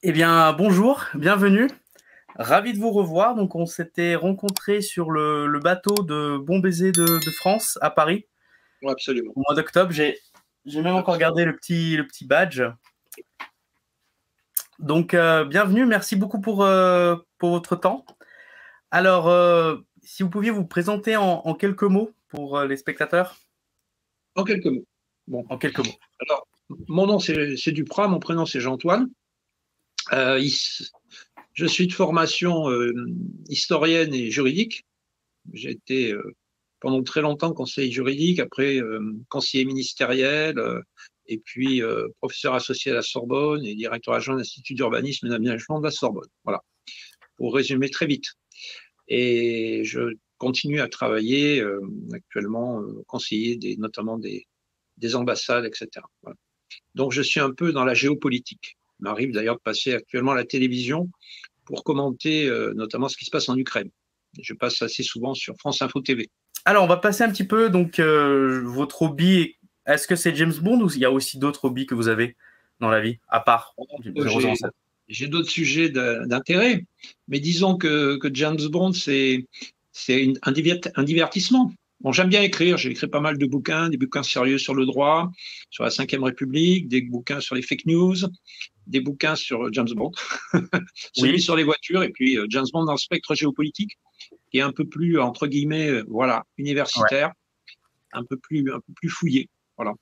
Eh bien, bonjour, bienvenue. Ravi de vous revoir. Donc, on s'était rencontrés sur le bateau de Bon Baiser de France à Paris Oui, absolument. au mois d'octobre. J'ai même encore gardé le petit badge. Donc, bienvenue. Merci beaucoup pour votre temps. Alors, si vous pouviez vous présenter en quelques mots pour les spectateurs. En quelques mots. Bon. En quelques mots. Alors, mon nom, c'est Duprat, mon prénom, c'est Jean-Antoine. Je suis de formation historienne et juridique. J'ai été pendant très longtemps conseiller juridique, après conseiller ministériel, et puis professeur associé à la Sorbonne et directeur adjoint de l'Institut d'urbanisme et d'aménagement de la Sorbonne. Voilà, pour résumer très vite. Et je continue à travailler actuellement, conseiller notamment des ambassades, etc. Voilà. Donc, je suis un peu dans la géopolitique. Il m'arrive d'ailleurs de passer actuellement à la télévision pour commenter notamment ce qui se passe en Ukraine. Je passe assez souvent sur France Info TV. Alors, on va passer un petit peu, donc, votre hobby. Est-ce que c'est James Bond ou il y a aussi d'autres hobbies que vous avez dans la vie, à part 007? J'ai d'autres sujets d'intérêt, mais disons que James Bond, c'est un divertissement. Bon, j'aime bien écrire, j'ai écrit pas mal de bouquins, des bouquins sérieux sur le droit, sur la Ve République, des bouquins sur les fake news, des bouquins sur James Bond, celui sur les voitures, et puis James Bond dans le spectre géopolitique, qui est un peu plus, entre guillemets, voilà, universitaire, un peu plus fouillé. Voilà.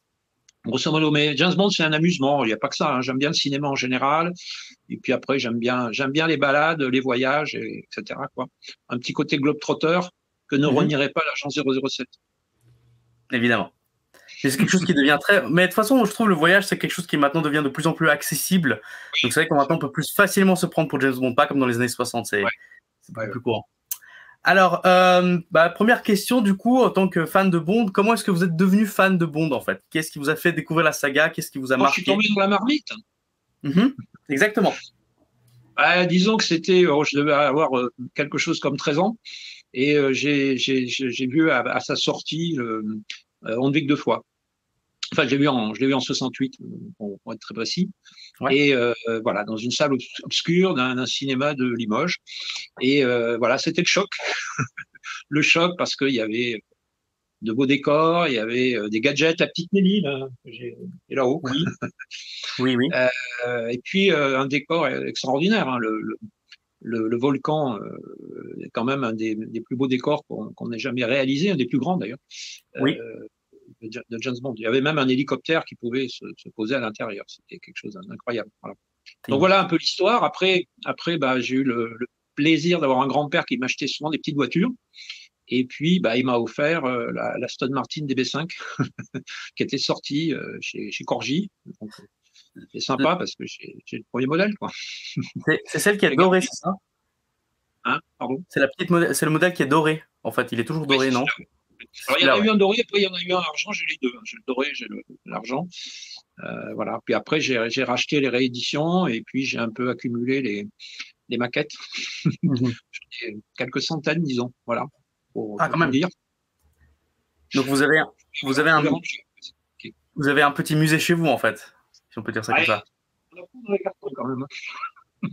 Grosso modo, mais James Bond, c'est un amusement. Il n'y a pas que ça. Hein. J'aime bien le cinéma en général. Et puis après, j'aime bien les balades, les voyages, etc. Quoi. Un petit côté globe-trotter que ne renierait pas l'agent 007. Évidemment. C'est quelque chose qui devient très. Mais de toute façon, je trouve le voyage, c'est quelque chose qui maintenant devient de plus en plus accessible. Donc c'est vrai qu'on maintenant peut plus facilement se prendre pour James Bond, pas comme dans les années 60. C'est beaucoup plus courant. Alors, première question, du coup, en tant que fan de Bond, comment est-ce que vous êtes devenu fan de Bond, en fait? Qu'est-ce qui vous a fait découvrir la saga? Qu'est-ce qui vous a marqué? Je suis tombé dans la marmite. Exactement. Disons que c'était, je devais avoir quelque chose comme 13 ans, et j'ai vu à sa sortie On ne vit que deux fois. Enfin, je l'ai vu en 68, pour être très précis. Ouais. Et voilà, dans une salle obscure d'un cinéma de Limoges. Et voilà, c'était le choc. Le choc parce qu'il y avait de beaux décors, il y avait des gadgets, la petite Nelly là, qui est là-haut. Oui, oui, oui. Et puis un décor extraordinaire. Hein, le volcan est quand même un des plus beaux décors qu'on ait jamais réalisé, un des plus grands d'ailleurs. Oui. De James Bond. Il y avait même un hélicoptère qui pouvait se poser à l'intérieur. C'était quelque chose d'incroyable. Voilà. Donc voilà un peu l'histoire. Après j'ai eu le plaisir d'avoir un grand-père qui m'achetait souvent des petites voitures. Et puis, il m'a offert la Aston Martin DB5 qui était sortie chez Corgi. C'est sympa parce que j'ai le premier modèle. C'est celle qui est dorée, c'est ça? Hein, pardon? C'est le modèle qui est doré. En fait, il est toujours doré, non? Alors, il y en a eu un doré, après il y en a eu un argent, j'ai les deux. J'ai le doré, j'ai l'argent. Voilà. Puis après, j'ai racheté les rééditions et puis j'ai un peu accumulé les maquettes. Quelques centaines, disons. Voilà. Pour quand même. Dire. Donc vous avez un petit musée chez vous, en fait, si on peut dire ça comme ça. On a dans les cartons quand même.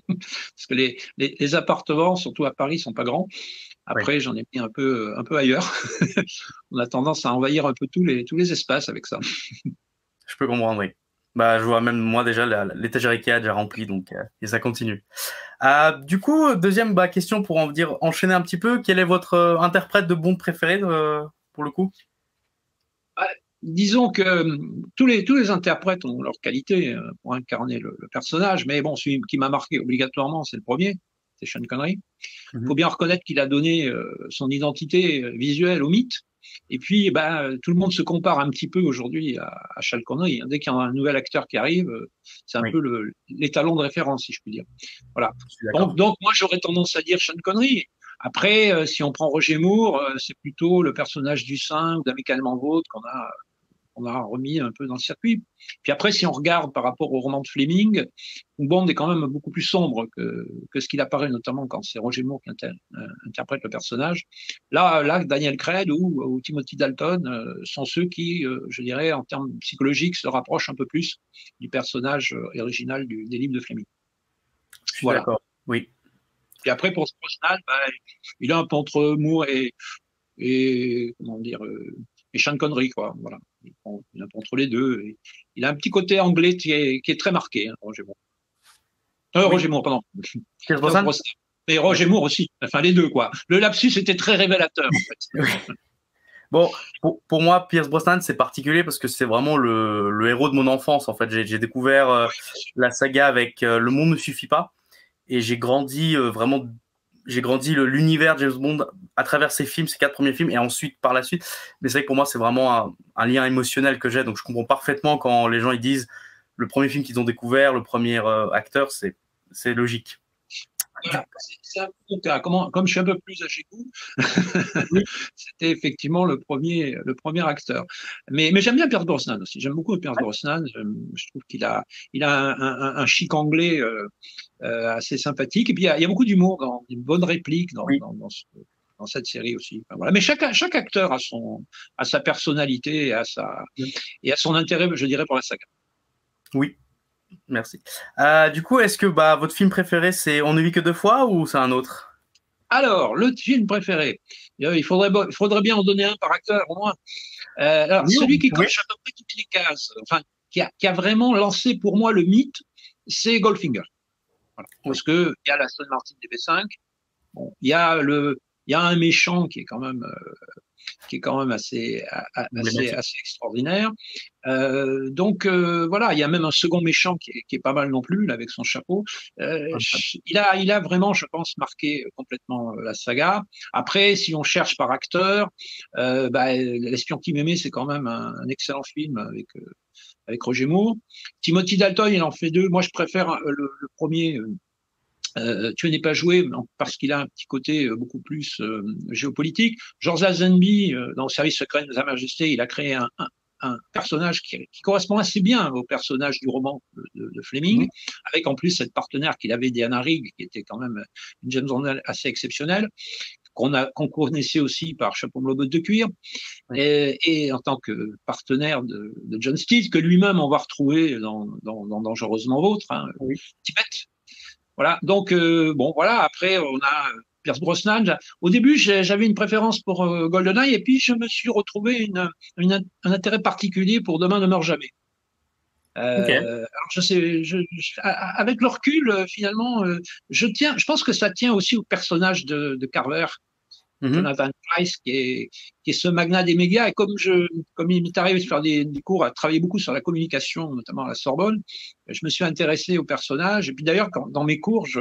Parce que les appartements, surtout à Paris, sont pas grands. Après, j'en ai mis un peu ailleurs. On a tendance à envahir un peu tous les espaces avec ça. Je peux comprendre, oui. Je vois même moi déjà l'étagère Ikea est déjà remplie, donc et ça continue. Du coup, deuxième question pour enchaîner un petit peu. Quel est votre interprète de Bond préféré pour le coup? Disons que tous les interprètes ont leur qualité pour incarner le personnage, mais bon, celui qui m'a marqué obligatoirement, c'est le premier, c'est Sean Connery. Il faut bien reconnaître qu'il a donné son identité visuelle au mythe. Et puis, tout le monde se compare un petit peu aujourd'hui à Sean Connery. Dès qu'il y a un nouvel acteur qui arrive, c'est un peu l'étalon de référence, si je puis dire. Voilà. Donc moi, j'aurais tendance à dire Sean Connery. Après, si on prend Roger Moore, c'est plutôt le personnage du saint ou d'Amicalement Vôtre qu'on a remis un peu dans le circuit. Puis après, si on regarde par rapport au roman de Fleming, Bond est quand même beaucoup plus sombre que ce qu'il apparaît, notamment quand c'est Roger Moore qui interprète le personnage. Là, Daniel Craig ou Timothy Dalton sont ceux qui, je dirais, en termes psychologiques, se rapprochent un peu plus du personnage original des livres de Fleming. suis Voilà. d'accord. Oui. Puis après, pour Brosnan, il est un peu entre Moore et comment dire, et Sean Connery, quoi. Voilà. Il est un peu entre les deux. Et il a un petit côté anglais qui est très marqué, hein, Roger Moore. Oui. Roger Moore, pardon. Pierce Brosnan. Mais Roger Moore aussi. Enfin, les deux, quoi. Le lapsus était très révélateur, en fait. Oui. Bon, pour moi, Pierce Brosnan, c'est particulier parce que c'est vraiment le héros de mon enfance. En fait, j'ai découvert la saga avec Le Monde ne suffit pas et j'ai grandi vraiment. J'ai grandi l'univers James Bond à travers ces films, ces 4 premiers films, et ensuite par la suite. Mais c'est vrai que pour moi, c'est vraiment un lien émotionnel que j'ai. Donc je comprends parfaitement quand les gens ils disent le premier film qu'ils ont découvert, le premier acteur, c'est logique. Voilà. C'est un peu cas. Comme je suis un peu plus âgé que vous, Oui. c'était effectivement le premier acteur. Mais j'aime bien Pierce Brosnan aussi. J'aime beaucoup Pierce Brosnan. Je trouve qu'il a un chic anglais assez sympathique. Et puis il y a beaucoup d'humour, une bonne réplique dans cette série aussi. Enfin, voilà. Mais chaque acteur a sa personnalité et a son intérêt, je dirais, pour la saga. Oui. Merci. Du coup, est-ce que votre film préféré, c'est On ne vit que deux fois ou c'est un autre? Alors, le film préféré, il faudrait bien en donner un par acteur au moins. Alors, Oui, celui qui oui. coche à peu près toutes les cases, enfin, qui a vraiment lancé pour moi le mythe, c'est Goldfinger. Voilà. Oui. Parce que il y a la Aston Martin DB5, bon, il y a un méchant qui est quand même assez extraordinaire. Voilà, il y a même un second méchant qui est pas mal non plus, là, avec son chapeau. Il a vraiment, je pense, marqué complètement la saga. Après, si on cherche par acteur, L'espion qui m'aimait, c'est quand même un excellent film avec Roger Moore. Timothy Dalton, il en fait deux. Moi, je préfère le premier. Tu n'es pas joué parce qu'il a un petit côté beaucoup plus géopolitique. George Lazenby, dans le service secret de Sa Majesté, il a créé un personnage qui correspond assez bien au personnage du roman de Fleming, avec en plus cette partenaire qu'il avait, Diana Rigg, qui était quand même une James Bond assez exceptionnelle, qu'on connaissait aussi par Chapeau melon botte de cuir, et en tant que partenaire de John Steed, que lui-même on va retrouver dans Dangereusement Vôtre, hein, Tibet. Voilà, donc voilà, après on a Pierce Brosnan. Au début, j'avais une préférence pour GoldenEye, et puis je me suis retrouvé un intérêt particulier pour Demain ne meurt jamais. Alors je sais, avec le recul, finalement, je pense que ça tient aussi au personnage de Carver, Jonathan Pryce, qui est ce magnat des médias. Et comme il m'est arrivé de faire des cours, à travailler beaucoup sur la communication, notamment à la Sorbonne, je me suis intéressé au personnage. Et puis d'ailleurs, dans mes cours, je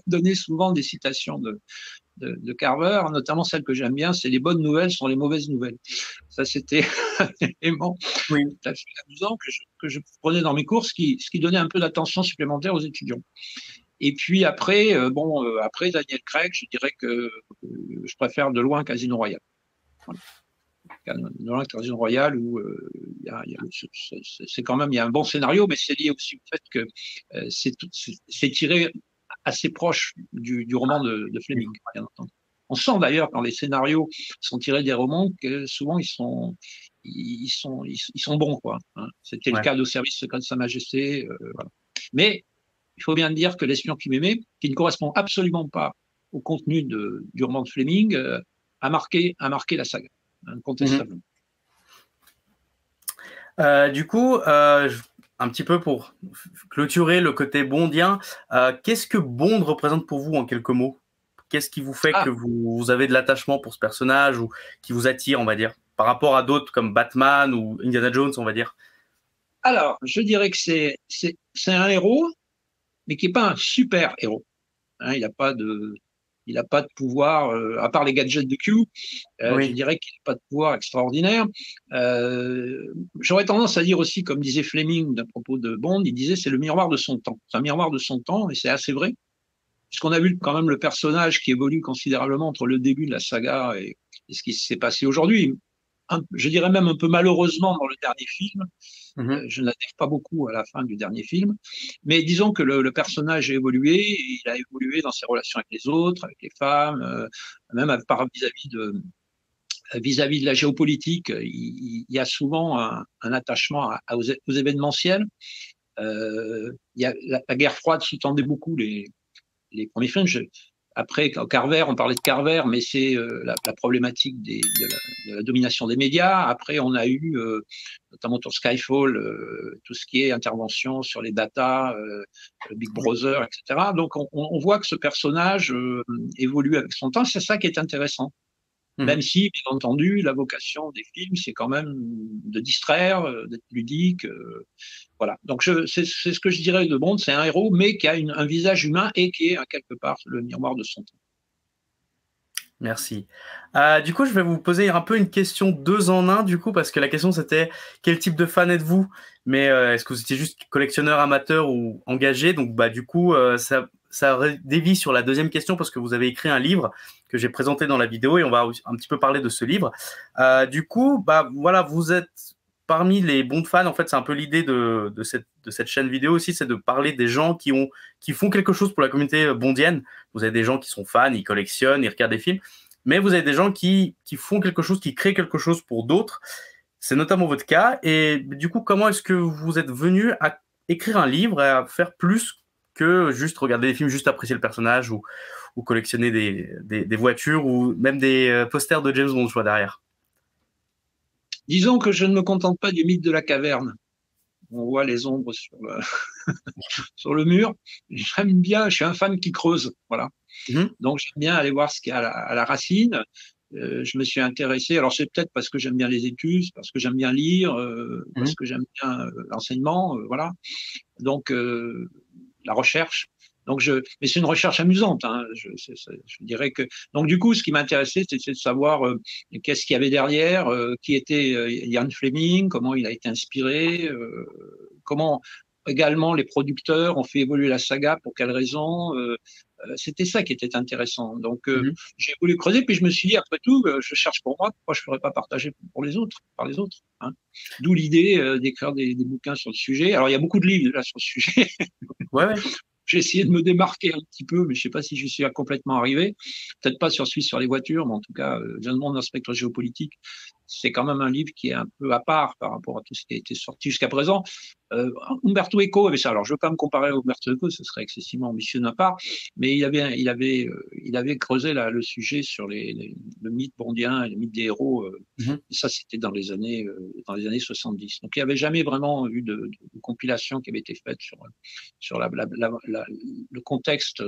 donnais souvent des citations de Carver, notamment celle que j'aime bien, c'est les bonnes nouvelles sont les mauvaises nouvelles. Ça, c'était un élément tout à fait amusant que je prenais dans mes cours, ce qui donnait un peu d'attention supplémentaire aux étudiants. Et puis après, après Daniel Craig, je dirais que je préfère de loin Casino Royale. Voilà. De loin Casino Royale, où c'est quand même, il y a un bon scénario, mais c'est lié aussi au fait que c'est tiré assez proche du roman de Fleming, bien entendu. On sent d'ailleurs quand les scénarios sont tirés des romans que souvent ils sont bons, quoi. Hein. C'était le cas de Service secret de Sa Majesté. Voilà. Mais il faut bien dire que L'espion qui m'aimait, qui ne correspond absolument pas au contenu du roman de Fleming, a marqué la saga, incontestablement. Du coup, un petit peu pour clôturer le côté bondien, qu'est-ce que Bond représente pour vous en quelques mots? Qu'est-ce qui vous fait que vous avez de l'attachement pour ce personnage ou qui vous attire, on va dire, par rapport à d'autres comme Batman ou Indiana Jones, on va dire? Alors, je dirais que c'est un héros, mais qui n'est pas un super héros. Hein, il n'a pas de pouvoir, à part les gadgets de Q, je dirais qu'il n'a pas de pouvoir extraordinaire. J'aurais tendance à dire aussi, comme disait Fleming à propos de Bond, il disait c'est le miroir de son temps. C'est un miroir de son temps, et c'est assez vrai, puisqu'on a vu quand même le personnage qui évolue considérablement entre le début de la saga et ce qui s'est passé aujourd'hui. Je dirais même un peu malheureusement dans le dernier film. Je n'adhère pas beaucoup à la fin du dernier film, mais disons que le personnage a évolué, et il a évolué dans ses relations avec les autres, avec les femmes, même vis-à-vis de la géopolitique. Il y a souvent un attachement aux événementiels. Il y a la guerre froide sous-tendait beaucoup les premiers films. Après, Carver, on parlait de Carver, mais c'est la problématique de la domination des médias. Après, on a eu, notamment pour Skyfall, tout ce qui est intervention sur les data, Big Brother, etc. Donc, on voit que ce personnage évolue avec son temps. C'est ça qui est intéressant. Même si, bien entendu, la vocation des films, c'est quand même de distraire, d'être ludique. Voilà. Donc, c'est ce que je dirais de Bond, c'est un héros, mais qui a un visage humain et qui est, quelque part, le miroir de son temps. Merci. Du coup, je vais vous poser un peu une question 2 en 1, du coup, parce que la question c'était quel type de fan êtes-vous? Mais est-ce que vous étiez juste collectionneur, amateur ou engagé? Donc, du coup, ça dévie sur la deuxième question parce que vous avez écrit un livre que j'ai présenté dans la vidéo et on va un petit peu parler de ce livre. Du coup, voilà, vous êtes parmi les bons fans. En fait, c'est un peu l'idée de cette chaîne vidéo aussi, c'est de parler des gens qui font quelque chose pour la communauté bondienne. Vous avez des gens qui sont fans, ils collectionnent, ils regardent des films, mais vous avez des gens qui font quelque chose, qui créent quelque chose pour d'autres. C'est notamment votre cas. Et du coup, comment est-ce que vous êtes venu à écrire un livre et à faire plus que juste regarder des films, juste apprécier le personnage ou collectionner des voitures ou même des posters de James Bond, je vois derrière? Disons que je ne me contente pas du mythe de la caverne. On voit les ombres sur le mur. J'aime bien, je suis un fan qui creuse, voilà. Donc j'aime bien aller voir ce qu'il y a à la racine. Je me suis intéressé, alors c'est peut-être parce que j'aime bien les études, parce que j'aime bien lire, parce que j'aime bien l'enseignement, voilà. Donc la recherche. Donc mais c'est une recherche amusante. Hein. Je dirais que. Donc du coup, ce qui m'intéressait, c'était de savoir qu'est-ce qu'il y avait derrière, qui était Ian Fleming, comment il a été inspiré, comment également les producteurs ont fait évoluer la saga, pour quelles raisons. C'était ça qui était intéressant. Donc j'ai voulu creuser, puis je me suis dit après tout, je cherche pour moi, pourquoi je ne ferais pas partager pour les autres, par les autres. Hein. D'où l'idée d'écrire des bouquins sur le sujet. Alors il y a beaucoup de livres là sur le sujet. Ouais. J'ai essayé de me démarquer un petit peu, mais je ne sais pas si j'y suis complètement arrivé. Peut-être pas sur les voitures, mais en tout cas, James Bond dans le spectre géopolitique, c'est quand même un livre qui est un peu à part par rapport à tout ce qui a été sorti jusqu'à présent. Umberto Eco avait ça. Alors, je ne veux pas me comparer à Umberto Eco, ce serait excessivement ambitieux de ma part, mais il avait creusé le sujet sur le mythe bondien et le mythe des héros. Et ça, c'était dans les années 70. Donc, il n'y avait jamais vraiment eu de compilation qui avait été faite sur le contexte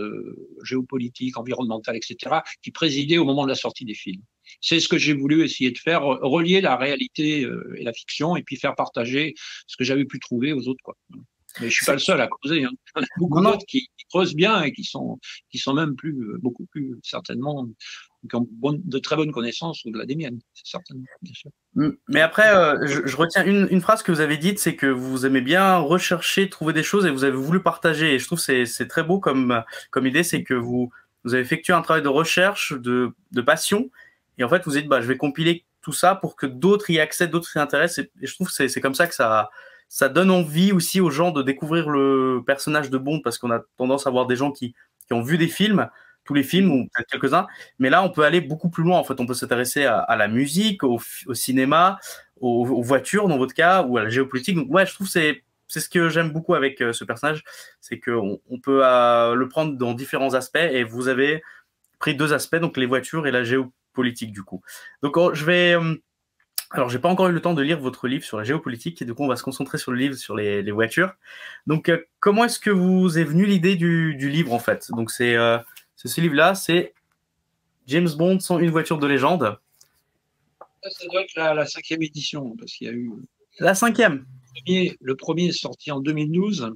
géopolitique, environnemental, etc., qui présidait au moment de la sortie des films. C'est ce que j'ai voulu essayer de faire, relier la réalité et la fiction, et puis faire partager ce que j'avais pu trouver aux autres, quoi. Mais je suis pas le seul à creuser. Hein. Il y en a beaucoup d'autres qui creusent bien et qui sont même beaucoup plus certainement, qui ont de très bonnes connaissances au-delà des miennes, certainement, bien sûr. Mais après, je retiens une phrase que vous avez dite, c'est que vous aimez bien rechercher, trouver des choses et vous avez voulu partager. Et je trouve que c'est très beau comme idée, c'est que vous avez effectué un travail de recherche, de passion. Et en fait, vous dites, je vais compiler tout ça pour que d'autres y accèdent, d'autres s'y intéressent. Et je trouve que c'est comme ça que ça donne envie aussi aux gens de découvrir le personnage de Bond, parce qu'on a tendance à voir des gens qui ont vu des films, tous les films, ou peut-être quelques-uns. Mais là, on peut aller beaucoup plus loin. En fait, on peut s'intéresser à la musique, au cinéma, aux voitures, dans votre cas, ou à la géopolitique. Donc, ouais, je trouve que c'est ce que j'aime beaucoup avec ce personnage, c'est qu'on peut le prendre dans différents aspects, et vous avez pris 2 aspects, donc les voitures et la géopolitique, du coup. Donc, alors, j'ai pas encore eu le temps de lire votre livre sur la géopolitique, et du coup, on va se concentrer sur le livre sur les voitures. Donc, comment est-ce que vous est venue l'idée du livre, en fait? Donc, c'est ce livre-là, c'est James Bond, 101 voitures de légende. Ça doit être la 5e édition, parce qu'il y a eu... La 5e. Le premier est sorti en 2012,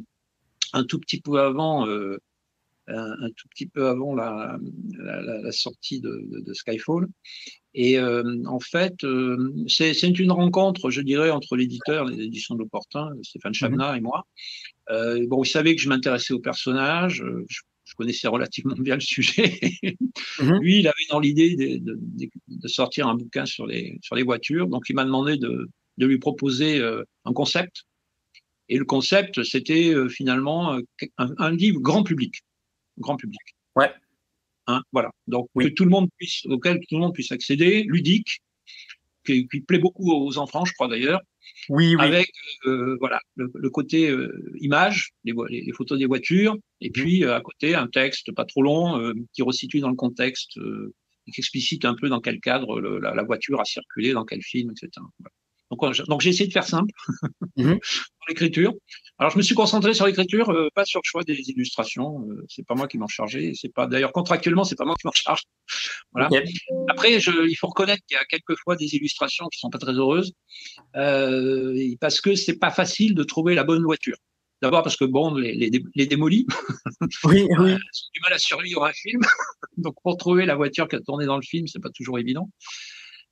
un tout petit peu avant... la sortie de Skyfall. Et en fait, c'est une rencontre, je dirais, entre l'éditeur, les éditions de l'Opportun, Stéphane Chabnat et moi. Bon, il savait que je m'intéressais au personnage, je connaissais relativement bien le sujet. Lui, il avait dans l'idée de sortir un bouquin sur les voitures, donc il m'a demandé de lui proposer un concept. Et le concept, c'était finalement un livre grand public. Ouais. Hein, voilà. Donc, auquel tout le monde puisse accéder, ludique, qui plaît beaucoup aux enfants, je crois d'ailleurs. Oui, oui. avec voilà le côté image, les photos des voitures, et puis à côté un texte pas trop long qui resitue dans le contexte, qui explicite un peu dans quel cadre la voiture a circulé, dans quel film, etc. Voilà. Donc j'ai essayé de faire simple Mhm. pour l'écriture. Alors je me suis concentré sur l'écriture, pas sur le choix des illustrations. C'est pas moi qui m'en chargeais. C'est pas d'ailleurs contractuellement, c'est pas moi qui m'en charge. Voilà. Ok. Après, il faut reconnaître qu'il y a quelquefois des illustrations qui sont pas très heureuses, parce que c'est pas facile de trouver la bonne voiture. D'abord parce que bon, les démolis Oui, oui. ont du mal à survivre à un film, donc pour trouver la voiture qui a tourné dans le film, c'est pas toujours évident.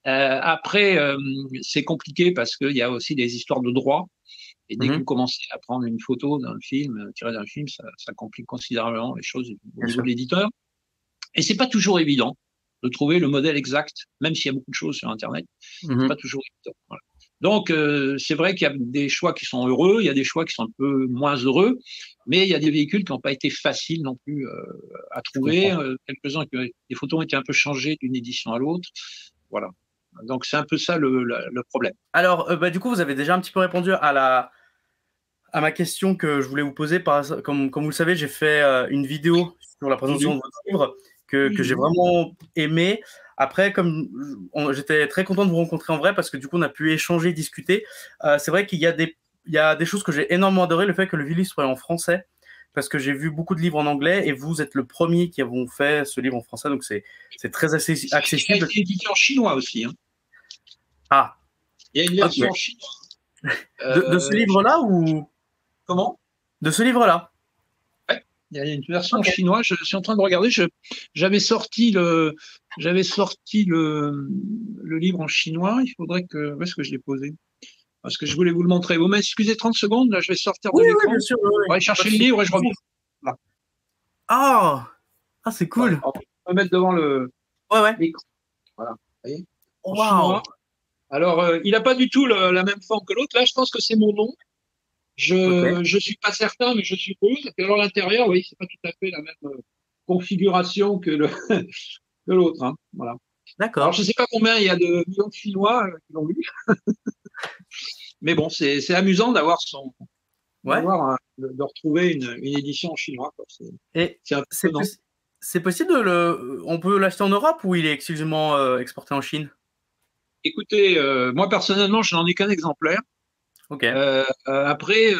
Après, c'est compliqué parce qu'il y a aussi des histoires de droit. Et dès que vous commencez à prendre une photo d'un film, tiré d'un film, ça complique considérablement les choses au niveau de l'éditeur. Et c'est pas toujours évident de trouver le modèle exact, même s'il y a beaucoup de choses sur Internet. C'est pas toujours évident. Voilà. Donc, c'est vrai qu'il y a des choix qui sont heureux, il y a des choix qui sont un peu moins heureux, mais il y a des véhicules qui n'ont pas été faciles non plus à trouver. Quelques-uns, les photos ont été un peu changées d'une édition à l'autre. Voilà. Donc, c'est un peu ça le problème. Alors, du coup, vous avez déjà un petit peu répondu à ma question que je voulais vous poser. Comme vous le savez, j'ai fait une vidéo sur la présentation de votre livre que j'ai vraiment aimé. Après, j'étais très content de vous rencontrer en vrai parce que du coup, on a pu échanger, discuter. C'est vrai qu'il y a des choses que j'ai énormément adoré, le fait que le livre soit en français, parce que j'ai vu beaucoup de livres en anglais et vous êtes le premier qui avons fait ce livre en français, donc c'est très accessible. Il a été édité en chinois aussi. Hein. Ah. Il y a une version en chinois. De ce livre-là ou Comment? De ce livre-là. Ouais, il y a une version en chinois. Je suis en train de regarder. J'avais sorti le livre en chinois. Il faudrait que. Où est-ce que je l'ai posé? Parce que je voulais vous le montrer. Vous m'excusez 30 secondes. Là, je vais sortir de l'écran. Oui, bien sûr. On va aller chercher le livre et je reviens. Là. Ah, c'est cool. Voilà. On va mettre devant l'écran. Voilà. Vous voyez, en chinois. Alors, il n'a pas du tout la même forme que l'autre. Là, je pense que c'est mon nom. Je suis pas certain, mais je suppose. Et alors l'intérieur, oui, c'est pas tout à fait la même configuration que l'autre. Hein. Voilà. D'accord. Alors je sais pas combien il y a de millions de Chinois qui l'ont lu, mais bon, c'est amusant d'avoir de retrouver une édition en chinois. C'est possible on peut l'acheter en Europe ou il est exclusivement exporté en Chine? Écoutez, moi personnellement, je n'en ai qu'un exemplaire. Ok. Après,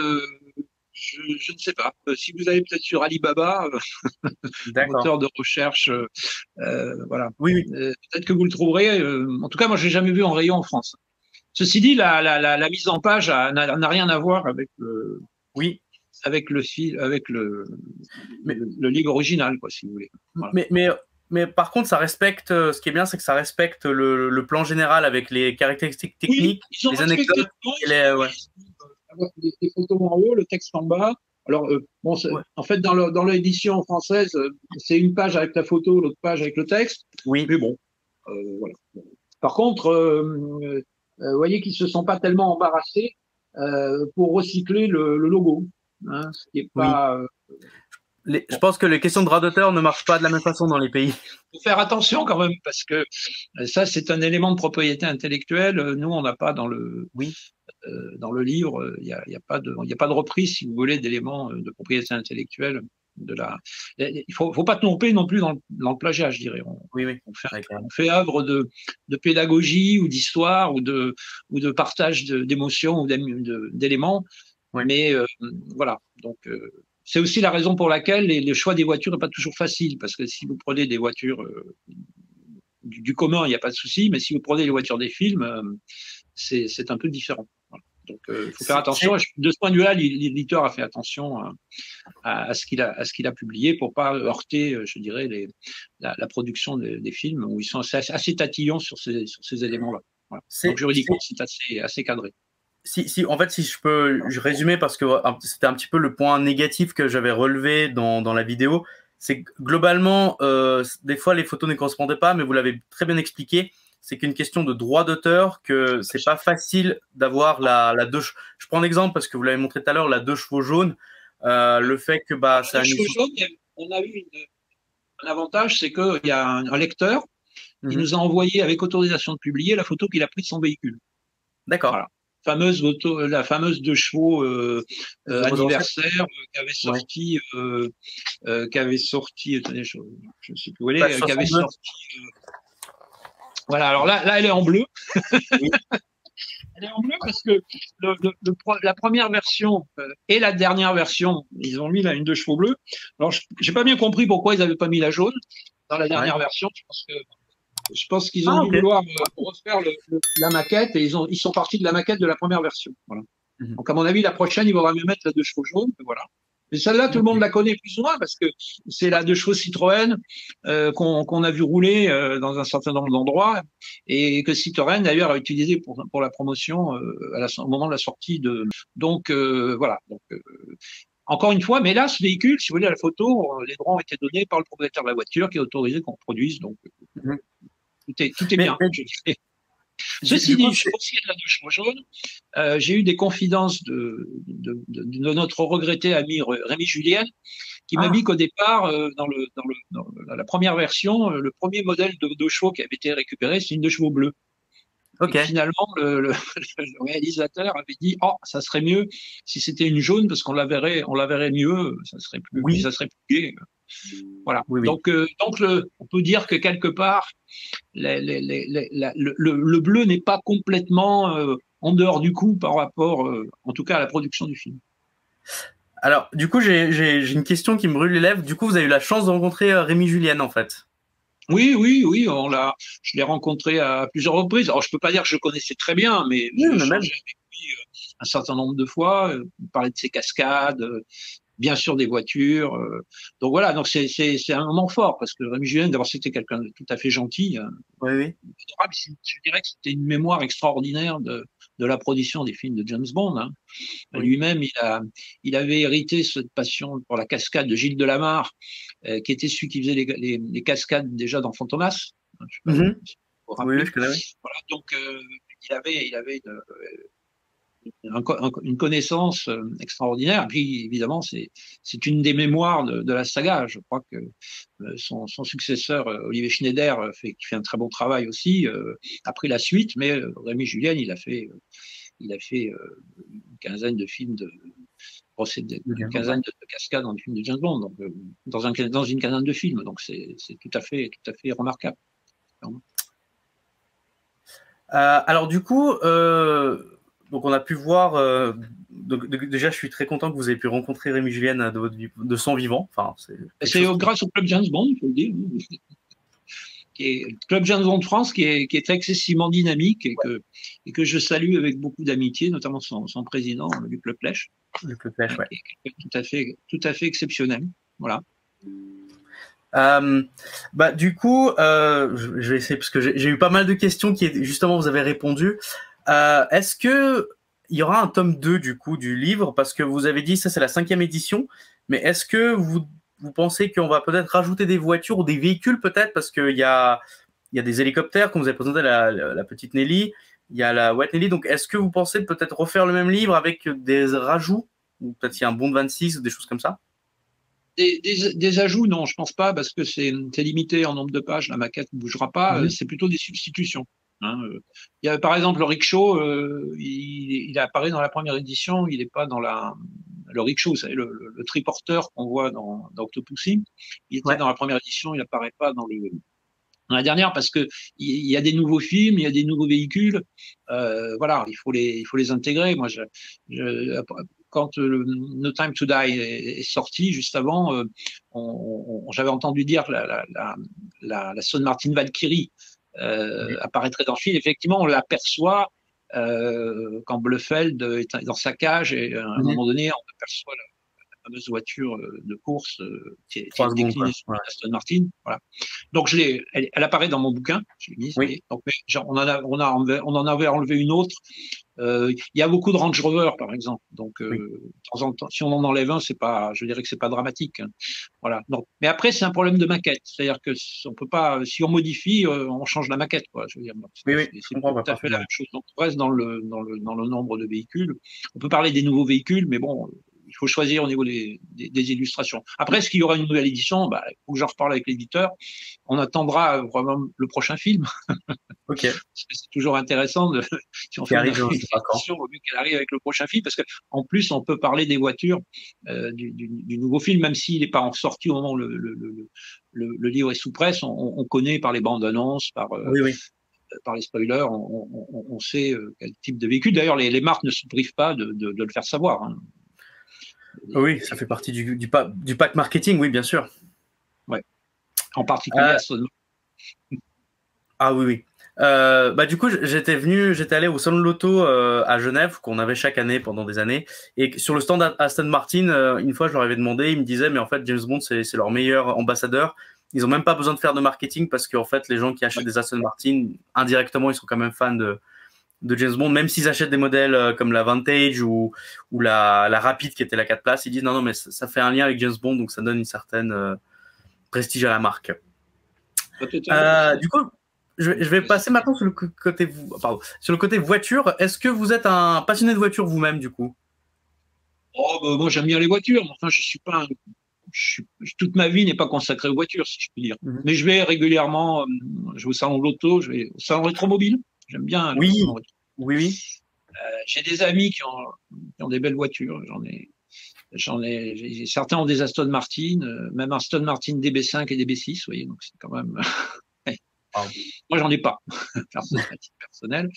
je ne sais pas. Si vous allez peut-être sur Alibaba, moteur de recherche, voilà. Oui. Peut-être que vous le trouverez. En tout cas, moi, je l'ai jamais vu en rayon en France. Ceci dit, la mise en page n'a rien à voir avec le livre original, quoi, si vous voulez. Voilà. Mais par contre, ça respecte. Ce qui est bien, c'est que ça respecte le plan général avec les caractéristiques techniques, les anecdotes. Les photos en haut, le texte en bas. Alors, en fait, dans l'édition française, c'est une page avec la photo, l'autre page avec le texte. Oui. Mais bon, voilà. Par contre, vous voyez qu'ils se sont pas tellement embarrassés pour recycler le logo. Hein, ce qui est pas. Je pense que les questions de droit d'auteur ne marchent pas de la même façon dans les pays. Il faut faire attention quand même, parce que ça, c'est un élément de propriété intellectuelle. Nous, on n'a pas dans le livre, il n'y a pas de reprise, si vous voulez, d'éléments de propriété intellectuelle. Il faut pas tromper non plus dans le plagiat, je dirais. On fait œuvre de pédagogie ou d'histoire ou de partage d'émotions ou d'éléments. Mais voilà. Donc, c'est aussi la raison pour laquelle le choix des voitures n'est pas toujours facile, parce que si vous prenez des voitures du commun, il n'y a pas de souci, mais si vous prenez les voitures des films, c'est un peu différent. Voilà. Donc, il faut faire attention. De ce point de vue-là, l'éditeur a fait attention à ce qu'il a publié pour pas heurter, je dirais, la production des films où ils sont assez tatillons sur ces éléments-là. Voilà. Donc, juridiquement, c'est assez cadré. En fait, si je peux résumer, parce que c'était un petit peu le point négatif que j'avais relevé dans la vidéo, c'est que globalement, des fois, les photos ne correspondaient pas, mais vous l'avez très bien expliqué. C'est qu'une question de droit d'auteur, que c'est pas facile d'avoir la deux. Je prends l'exemple parce que vous l'avez montré tout à l'heure, la 2 chevaux jaunes. Le fait que ça. On a eu un avantage, c'est qu'il y a un lecteur qui nous a envoyé avec autorisation de publier la photo qu'il a prise de son véhicule. D'accord. Voilà. la fameuse 2 chevaux anniversaire qui avait sorti, attendez, je ne sais plus où elle est, qui avait sorti. Voilà, alors là, elle est en bleu. Oui. Elle est en bleu parce que la première version et la dernière version, ils ont mis là une 2 chevaux bleus. Alors, j'ai pas bien compris pourquoi ils n'avaient pas mis la jaune dans la dernière version. Je pense qu'ils ont dû vouloir refaire la maquette et ils sont partis de la maquette de la première version. Voilà. Donc, à mon avis, la prochaine, il vaudra mieux mettre la 2 chevaux jaune. Voilà. Mais celle-là, tout le monde la connaît plus ou moins parce que c'est la 2 chevaux Citroën qu'on a vu rouler dans un certain nombre d'endroits et que Citroën d'ailleurs a utilisé pour la promotion au moment de la sortie de. Donc voilà. Donc, encore une fois, mais là, ce véhicule, si vous voulez, à la photo, les droits ont été donnés par le propriétaire de la voiture qui a autorisé qu'on produise. Donc tout est bien. Je dirais. Ceci dit, je aussi de la 2 chevaux jaune. J'ai eu des confidences de notre regretté ami Rémi Julien, qui m'a dit qu'au départ, dans la première version, le premier modèle de 2 chevaux qui avait été récupéré, c'est une 2 chevaux bleue. Okay. Et finalement, le réalisateur avait dit, ça serait mieux si c'était une jaune parce qu'on la verrait mieux, ça serait plus, ça serait plus gai. Voilà. Oui, oui. Donc, on peut dire que quelque part, le bleu n'est pas complètement en dehors du coup par rapport, en tout cas, à la production du film. Alors, du coup, j'ai une question qui me brûle les lèvres. Du coup, vous avez eu la chance de rencontrer Rémi Julien, en fait. Oui, je l'ai rencontré à plusieurs reprises. Alors, je peux pas dire que je le connaissais très bien, mais j'ai échangé avec lui un certain nombre de fois. Il parlait de ses cascades, bien sûr des voitures. Donc voilà, donc c'est un moment fort parce que Rémi Julien, d'abord, c'était quelqu'un de tout à fait gentil. Oui, oui. Adorable. Je dirais que c'était une mémoire extraordinaire de la production des films de James Bond. Hein. Oui. Lui-même, il avait hérité cette passion pour la cascade de Gilles Delamarre, qui était celui qui faisait les cascades déjà dans Fantomas. Hein, je sais pas, oui, je connais. Voilà, donc il avait une connaissance extraordinaire. Et puis, évidemment, c'est une des mémoires de la saga. Je crois que son successeur, Olivier Schneider, qui fait un très bon travail aussi, a pris la suite, mais Rémi Julien, il a fait une quinzaine de films une quinzaine de cascades dans des films de James Bond, donc dans une quinzaine de films. Donc, c'est tout à fait remarquable. Alors, du coup, donc on a pu voir. Déjà, je suis très content que vous ayez pu rencontrer Rémi Julien de son vivant. Enfin, c'est grâce au Club James Bond, il faut le dire. Le Club James Bond France, qui est excessivement dynamique et que je salue avec beaucoup d'amitié, notamment son président, Luc Lepleche. Luc Lepleche, ouais. Tout à fait exceptionnel. Voilà. Du coup, je vais essayer parce que j'ai eu pas mal de questions qui justement vous avez répondu. Est-ce que il y aura un tome 2 du coup du livre, parce que vous avez dit ça c'est la 5e édition, mais est-ce que vous pensez qu'on va peut-être rajouter des voitures ou des véhicules peut-être, parce qu'il y a des hélicoptères comme vous avez présenté la petite Nelly, il y a la White Nelly, donc est-ce que vous pensez peut-être refaire le même livre avec des rajouts, ou peut-être il y a un Bond 26 ou des choses comme ça? Des ajouts, non, je pense pas, parce que c'est limité en nombre de pages, la maquette ne bougera pas, c'est plutôt des substitutions. Hein. Il y a par exemple le rickshaw, il apparaît dans la première édition, il n'est pas dans le rickshaw, vous savez, le triporteur qu'on voit dans Octopussy, il était dans la première édition, il n'apparaît pas dans la dernière, parce que il y a des nouveaux films, il y a des nouveaux véhicules, voilà, il faut les intégrer. Moi, quand No Time to Die est sorti, juste avant, j'avais entendu dire que la Aston Martin Valkyrie apparaîtrait dans le film. Effectivement, on l'aperçoit quand Blofeld est dans sa cage et à un moment donné, on aperçoit la fameuse voiture de course qui est déclinée sur Aston Martin. Voilà. Donc elle apparaît dans mon bouquin. Je l'ai mise. Oui. Donc, on en avait enlevé une autre. Il y a beaucoup de Range Rover, par exemple. Donc, de temps en temps, si on en enlève un, je dirais que c'est pas dramatique. Hein. Voilà. Donc, mais après, c'est un problème de maquette. C'est-à-dire que on peut pas, si on modifie, on change la maquette, quoi. Je veux dire, c'est tout à fait la même chose. Donc, on reste dans le nombre de véhicules. On peut parler des nouveaux véhicules, mais bon, il faut choisir au niveau des illustrations. Après, est-ce qu'il y aura une nouvelle édition? Bah, il faut que j'en reparle avec l'éditeur. On attendra vraiment le prochain film. Ok. Parce que c'est toujours intéressant de, si on fait une édition, au mieux qu'elle arrive avec le prochain film, parce que en plus, on peut parler des voitures du nouveau film, même s'il n'est pas en sortie au moment où le livre est sous presse. On connaît par les bandes annonces, par les spoilers, on sait quel type de véhicule. D'ailleurs, les marques ne se privent pas de le faire savoir. Hein. Oui, ça fait partie du pack marketing, oui, bien sûr. Ouais. En particulier Aston. Ah oui, oui. Bah, du coup, j'étais allé au salon de l'auto à Genève, qu'on avait chaque année pendant des années. Et sur le stand Aston Martin, une fois, je leur avais demandé, ils me disaient, mais en fait, James Bond, c'est leur meilleur ambassadeur. Ils ont même pas besoin de faire de marketing parce qu'en fait, les gens qui achètent des Aston Martin, indirectement, ils sont quand même fans de James Bond, même s'ils achètent des modèles comme la Vantage ou la Rapide qui était la 4 places, ils disent non, mais ça fait un lien avec James Bond, donc ça donne une certaine prestige à la marque. Du coup, je vais passer maintenant sur le côté voiture. Est-ce que vous êtes un passionné de voiture vous-même, du coup? Moi, j'aime bien les voitures, mais enfin, je suis pas toute ma vie n'est pas consacrée aux voitures, si je puis dire. Mais je vais régulièrement, je vais au salon de l'auto, je vais au salon rétromobile. J'aime bien. Oui, oui. J'ai des amis qui ont des belles voitures. Certains ont des Aston Martin, même Aston Martin DB5 et DB6, vous voyez, donc c'est quand même. Moi, j'en ai pas, personnel.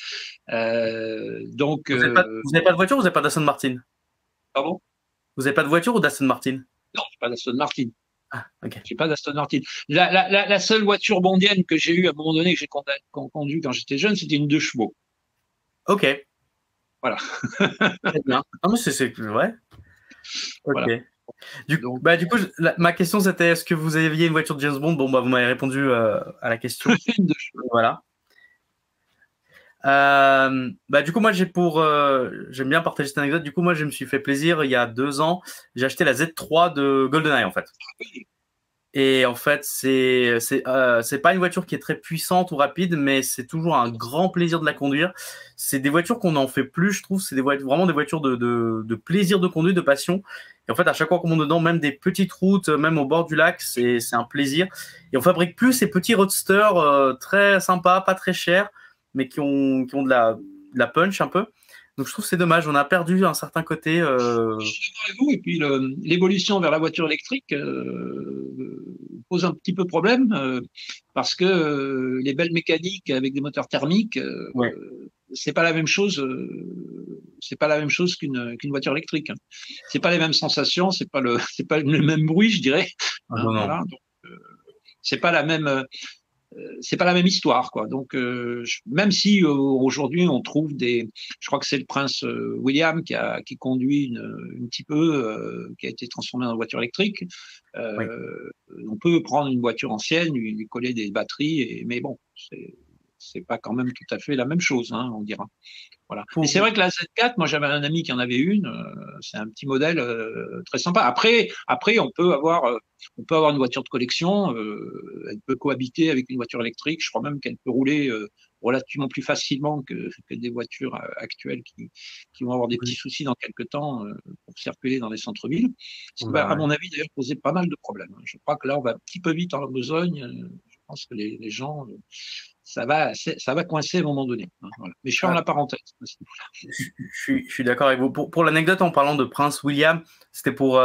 Donc. Vous n'avez pas de voiture ou vous n'avez pas d'Aston Martin? Pardon? Vous n'avez pas de voiture ou d'Aston Martin? Non, j'ai pas d'Aston Martin. Ah, ok. J'ai pas d'Aston Martin. La seule voiture bondienne que j'ai eue à un moment donné, que j'ai conduit quand j'étais jeune, c'était une 2 chevaux. Ok. Voilà. Très bien. Ah, mais c'est ouais. Ok. Voilà. Du coup, ma question c'était est-ce que vous aviez une voiture de James Bond? Bon, bah, vous m'avez répondu à la question. Voilà. Du coup, moi, j'aime bien partager cette anecdote. Du coup, moi, je me suis fait plaisir il y a 2 ans. J'ai acheté la Z3 de GoldenEye, en fait. Et en fait, c'est pas une voiture qui est très puissante ou rapide, mais c'est toujours un grand plaisir de la conduire. C'est des voitures qu'on n'en fait plus, je trouve. C'est vraiment des voitures de plaisir de conduire, de passion. Et en fait, à chaque fois qu'on monte dedans, même des petites routes, même au bord du lac, c'est un plaisir. Et on fabrique plus ces petits roadsters très sympas, pas très chers, mais qui ont de la punch un peu. Donc je trouve que c'est dommage, on a perdu un certain côté. Je suis d'accord avec vous, et puis l'évolution vers la voiture électrique pose un petit peu problème parce que les belles mécaniques avec des moteurs thermiques, c'est pas la même chose. C'est pas la même chose qu'une voiture électrique. Hein. C'est pas les mêmes sensations, c'est pas le même bruit, je dirais. Ah, non. Voilà, donc c'est pas la même. C'est pas la même histoire, quoi. Donc, même si aujourd'hui on trouve je crois que c'est le prince William qui conduit un petit peu, qui a été transformé en voiture électrique. On peut prendre une voiture ancienne, lui coller des batteries, mais bon, c'est pas quand même tout à fait la même chose, hein, on dira. Voilà. Et c'est vrai que la Z4, moi j'avais un ami qui en avait une. C'est un petit modèle très sympa. Après, on peut avoir une voiture de collection. Elle peut cohabiter avec une voiture électrique. Je crois même qu'elle peut rouler relativement plus facilement que des voitures actuelles qui vont avoir des petits soucis dans quelques temps pour circuler dans les centres-villes. Ce qui va, à mon avis, d'ailleurs, poser pas mal de problèmes. Je crois que là, on va un petit peu vite en besogne. Je pense que les gens ça va coincer à un moment donné. Voilà. Mais je ferme la parenthèse. Je suis d'accord avec vous. Pour l'anecdote, en parlant de Prince William, c'était pour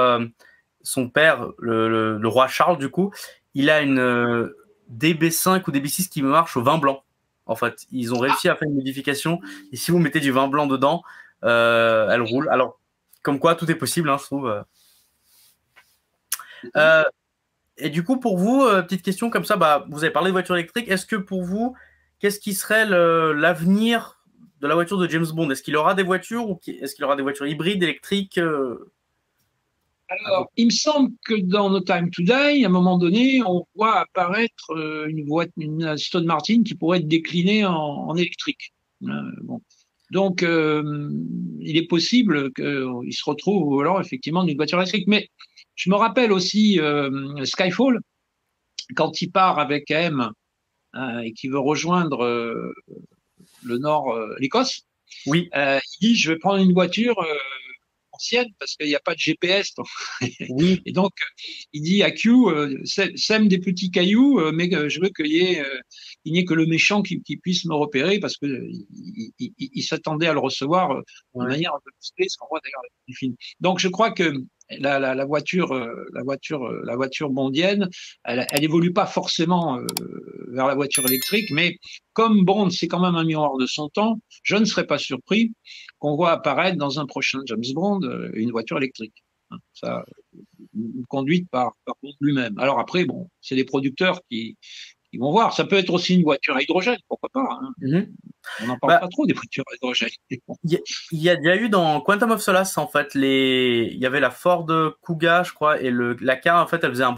son père, le roi Charles, du coup. Il a une DB5 ou DB6 qui marche au vin blanc. En fait, ils ont réussi à faire une modification. Et si vous mettez du vin blanc dedans, elle roule. Alors, comme quoi, tout est possible, hein, je trouve. Et du coup, pour vous, petite question comme ça, vous avez parlé de voiture électrique. Est-ce que pour vous, qu'est-ce qui serait l'avenir de la voiture de James Bond? Est-ce qu'il aura des voitures ou est-ce qu'il aura des voitures hybrides, électriques? Alors, il me semble que dans No Time to Die, à un moment donné, on voit apparaître une Aston Martin qui pourrait être déclinée en électrique. Bon. Donc, il est possible qu'il se retrouve alors effectivement d'une voiture électrique. Mais je me rappelle aussi Skyfall, quand il part avec M et qui veut rejoindre le nord, l'Écosse. Oui. Il dit, je vais prendre une voiture en ancienne parce qu'il n'y a pas de GPS. Donc. Oui. Et donc, il dit à Q, sème des petits cailloux, mais je veux qu'il n'y ait que le méchant qui puisse me repérer parce que il s'attendait à le recevoir de manière un peu musclée, ce qu'on voit d'ailleurs dans les films. Donc, je crois que la voiture bondienne, elle évolue pas forcément vers la voiture électrique, mais comme Bond, c'est quand même un miroir de son temps, je ne serais pas surpris qu'on voit apparaître dans un prochain James Bond une voiture électrique. Ça, conduite par Bond lui-même. Alors après, bon, c'est les producteurs qui vont voir. Ça peut être aussi une voiture à hydrogène, pourquoi pas. Hein. On n'en parle pas trop des voitures à hydrogène. Il y a déjà eu dans Quantum of Solace, en fait, il y avait la Ford Kuga, je crois, et la car, en fait, elle faisait un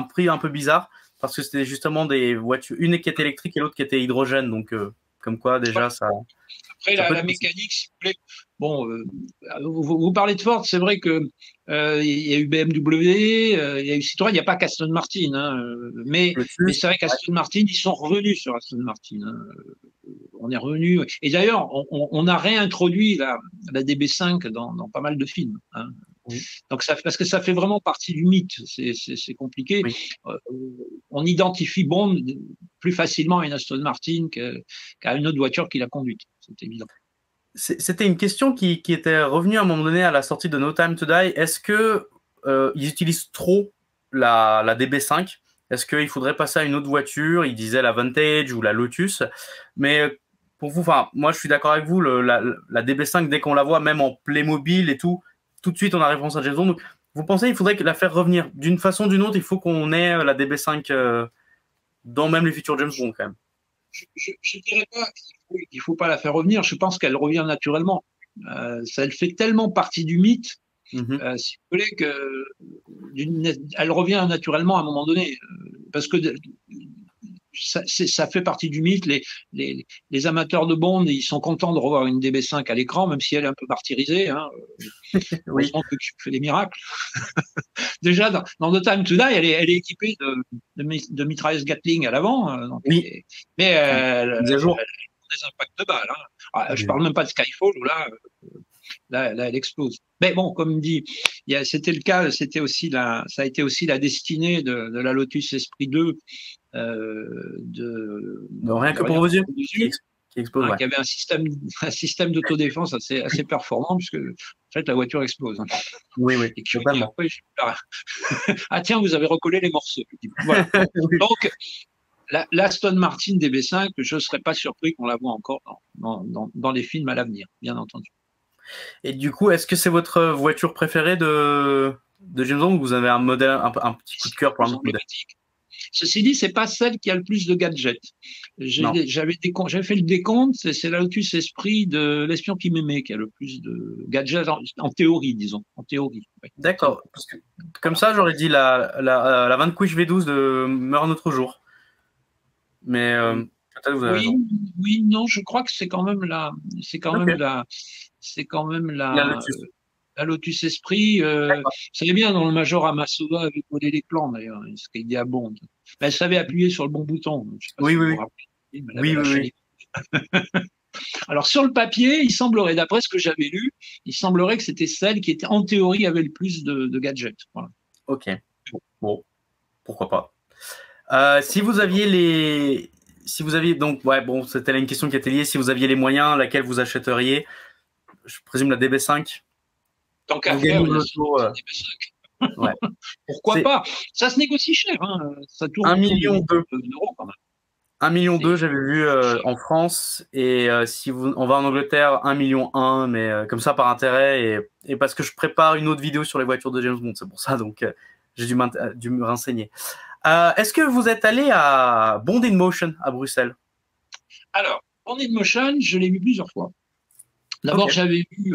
prix un peu bizarre parce que c'était justement des voitures, une qui était électrique et l'autre qui était hydrogène. Donc, comme quoi, déjà, ça. Après, la mécanique, si vous voulez. Bon, vous parlez de Ford, c'est vrai que il y a eu BMW, il y a eu Citroën, il n'y a pas qu'Aston Martin, hein, mais c'est vrai qu'Aston Martin, ils sont revenus sur Aston Martin. Hein. On est revenu. Et d'ailleurs, on a réintroduit la DB5 dans pas mal de films. Hein. Oui. Donc parce que ça fait vraiment partie du mythe. C'est compliqué. Oui. On identifie Bond plus facilement à une Aston Martin qu'à une autre voiture qu'il a conduite. C'est évident. C'était une question qui était revenue à un moment donné à la sortie de No Time to Die. Est-ce que ils utilisent trop la DB5? Est-ce qu'il faudrait passer à une autre voiture? Ils disaient la Vantage ou la Lotus. Mais pour vous, enfin, moi je suis d'accord avec vous, la DB5, dès qu'on la voit, même en Playmobil et tout de suite on a référence à James Bond. Donc, vous pensez qu'il faudrait la faire revenir d'une façon ou d'une autre? Il faut qu'on ait la DB5 dans même les futurs James Bond quand même. Je dirais pas qu'il faut pas la faire revenir. Je pense qu'elle revient naturellement. Ça elle fait tellement partie du mythe, si vous voulez, elle revient naturellement à un moment donné, parce que ça fait partie du mythe. Les amateurs de Bond, ils sont contents de revoir une DB5 à l'écran, même si elle est un peu martyrisée. Hein. Heureusement que tu fais des miracles. Déjà, dans The Time to Die, elle est équipée de mitrailleuses Gatling à l'avant. Oui. Mais elle a des impacts de balles. Hein. Je parle même pas de Skyfall où là, elle explose. Mais bon, comme dit, c'était le cas, ça a été aussi la destinée de la Lotus Esprit 2. Rien que pour vos yeux. Qui explose, qui avait un système d'autodéfense assez performant, puisque en fait la voiture explose. Hein. Oui, et totalement. Ah tiens, vous avez recollé les morceaux. Voilà. Oui. Donc l'Aston Martin DB5, je ne serais pas surpris qu'on la voit encore dans les films à l'avenir, bien entendu. Et du coup, est-ce que c'est votre voiture préférée de James Bond ou vous avez un modèle, un petit coup de cœur pour un autre modèle? Ceci dit, c'est pas celle qui a le plus de gadgets. J'avais fait le décompte, c'est la Lotus Esprit de L'espion qui m'aimait qui a le plus de gadgets en théorie, disons, en théorie. Ouais. D'accord. Comme ça, j'aurais dit la Vanquish V12 de Meurt un autre jour. Mais peut-être vous avez raison. Oui, non, je crois que c'est quand même la Lotus Esprit. C'est bien dans le Major Amasova avait volé les plans d'ailleurs, ce qu'il dit à Bond. Mais elle savait appuyer sur le bon bouton. Oui. Alors sur le papier, il semblerait, d'après ce que j'avais lu, il semblerait que c'était celle qui était en théorie avait le plus de gadgets. Voilà. Ok. Bon, pourquoi pas. Si vous aviez donc c'était une question qui était liée. Si vous aviez les moyens, laquelle vous achèteriez? Je présume la DB5. Tant qu'à faire, DB5. Ouais. Pourquoi pas? Ça se négocie cher. Hein. Ça tourne 1,2 million d'euros quand même. 1,2 million, j'avais vu en France, et si on va en Angleterre, 1,1 million, mais comme ça par intérêt et parce que je prépare une autre vidéo sur les voitures de James Bond, c'est pour ça, donc j'ai dû me renseigner. Est-ce que vous êtes allé à Bond in Motion à Bruxelles? Alors, Bond in Motion, je l'ai vu plusieurs fois. D'abord, j'avais vu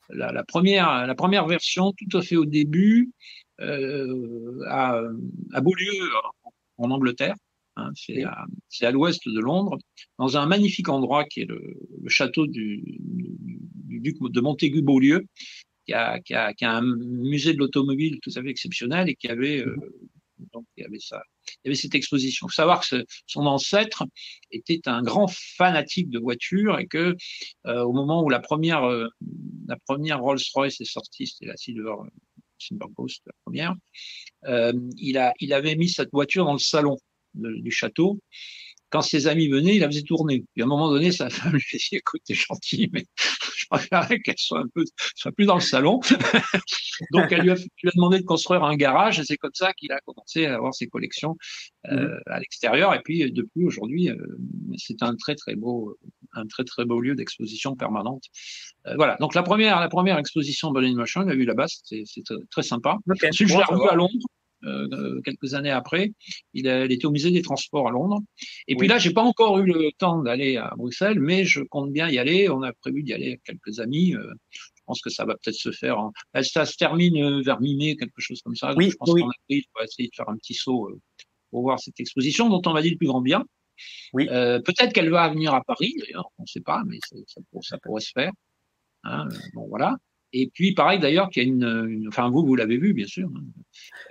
la première version tout à fait au début à Beaulieu en Angleterre. Hein, c'est à l'ouest de Londres, dans un magnifique endroit qui est le château du duc de Montaigu-Beaulieu, qui a un musée de l'automobile tout à fait exceptionnel et qui avait il y avait cette exposition. Il faut savoir que son ancêtre était un grand fanatique de voitures et que au moment où la première Rolls-Royce est sortie, c'était la Silver Ghost, la première, il avait mis cette voiture dans le salon du château. Quand ses amis venaient, il la faisait tourner. Puis à un moment donné, sa femme lui a dit, écoute, t'es gentil, mais je préférerais qu'elle soit plus dans le salon. Donc, elle lui a demandé de construire un garage et c'est comme ça qu'il a commencé à avoir ses collections à l'extérieur. Et puis, depuis aujourd'hui, c'est un très, très beau lieu d'exposition permanente. Voilà. Donc, la première exposition Ball in Motion, on l'a vu là-bas, c'est très sympa. Okay. Ensuite, je l'ai revu à Londres. Quelques années après, il était au musée des Transports à Londres. Et puis là, j'ai pas encore eu le temps d'aller à Bruxelles, mais je compte bien y aller. On a prévu d'y aller avec quelques amis. Je pense que ça va peut-être se faire. Ça se termine vers mi-mai, quelque chose comme ça. Donc je pense qu'en avril, on va essayer de faire un petit saut pour voir cette exposition dont on m'a dit le plus grand bien. Oui. Peut-être qu'elle va venir à Paris, d'ailleurs, on ne sait pas, mais ça pourrait se faire. Hein, bon, voilà. Et puis, pareil d'ailleurs, qu'il y a enfin, vous l'avez vu, bien sûr. Hein.